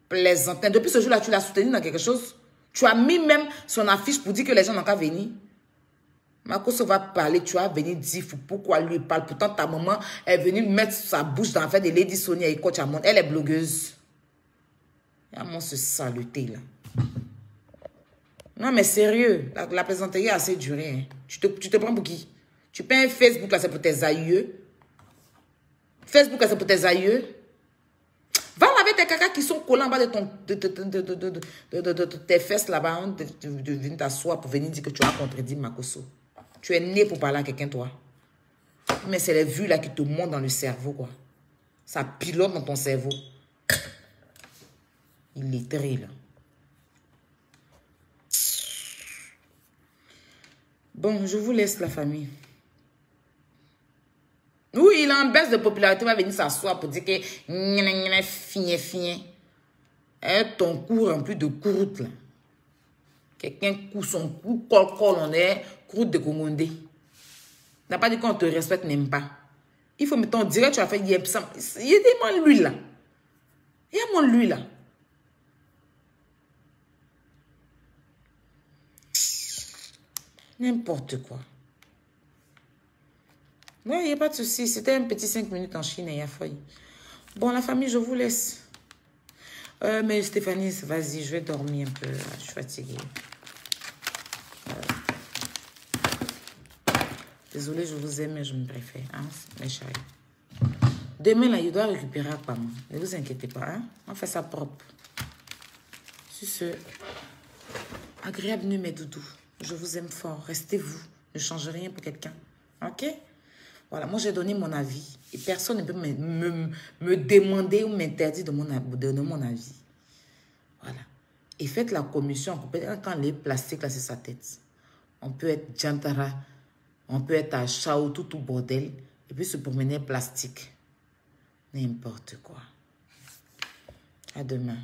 Plaisantin. Depuis ce jour-là, tu l'as soutenu dans quelque chose? Tu as mis même son affiche pour dire que les gens n'ont qu'à venir. Makosso va parler, tu vas venir dire pourquoi lui parle. Pourtant, ta maman est venue mettre sa bouche dans l'affaire de Lady Sonia et Coach Amon. Elle est blogueuse. Il y a mon ce saleté là. Non, mais sérieux, la plaisanterie a assez duré. Hein. Tu te prends pour qui? Tu payes un Facebook, là, c'est pour tes aïeux. Facebook, là, c'est pour tes aïeux. Va laver tes caca qui sont collés en bas de tes fesses là-bas. De venir t'asseoir pour venir dire que tu as contredit Makosso. Tu es né pour parler à quelqu'un, toi. Mais c'est les vues là qui te montent dans le cerveau, quoi. Ça pilote dans ton cerveau. Il est très là. Bon, je vous laisse la famille. Oui, il a en baisse de popularité, il va venir s'asseoir pour dire que fin. Ton cou rempli de croûte là. Quelqu'un coud son cou, colle, on est croûte de commandé. N'a pas dit qu'on te respecte même pas. Il faut mettre on dirait que tu as fait il y a des mon lui là. Il y a mon lui là. N'importe quoi. Non, il n'y a pas de souci. C'était un petit 5 minutes en Chine et il y a failli. Bon, la famille, je vous laisse. Mais Stéphanie, vas-y, je vais dormir un peu. Je suis fatiguée. Désolée, je vous aime, mais je me préfère. Hein, mes chéris. Demain, là, il doit récupérer à maman. Ne vous inquiétez pas. Hein? On fait ça propre. Sur ce, agréable nuit, mes doudous. Je vous aime fort. Restez vous. Ne changez rien pour quelqu'un. OK? Voilà. Moi, j'ai donné mon avis. Et personne ne peut me demander ou m'interdire de donner mon avis. Voilà. Et faites la commission. Quand les plastiques, là, c'est sa tête. On peut être Jantara. On peut être à Chao, tout bordel. Et puis se promener plastique. N'importe quoi. À demain.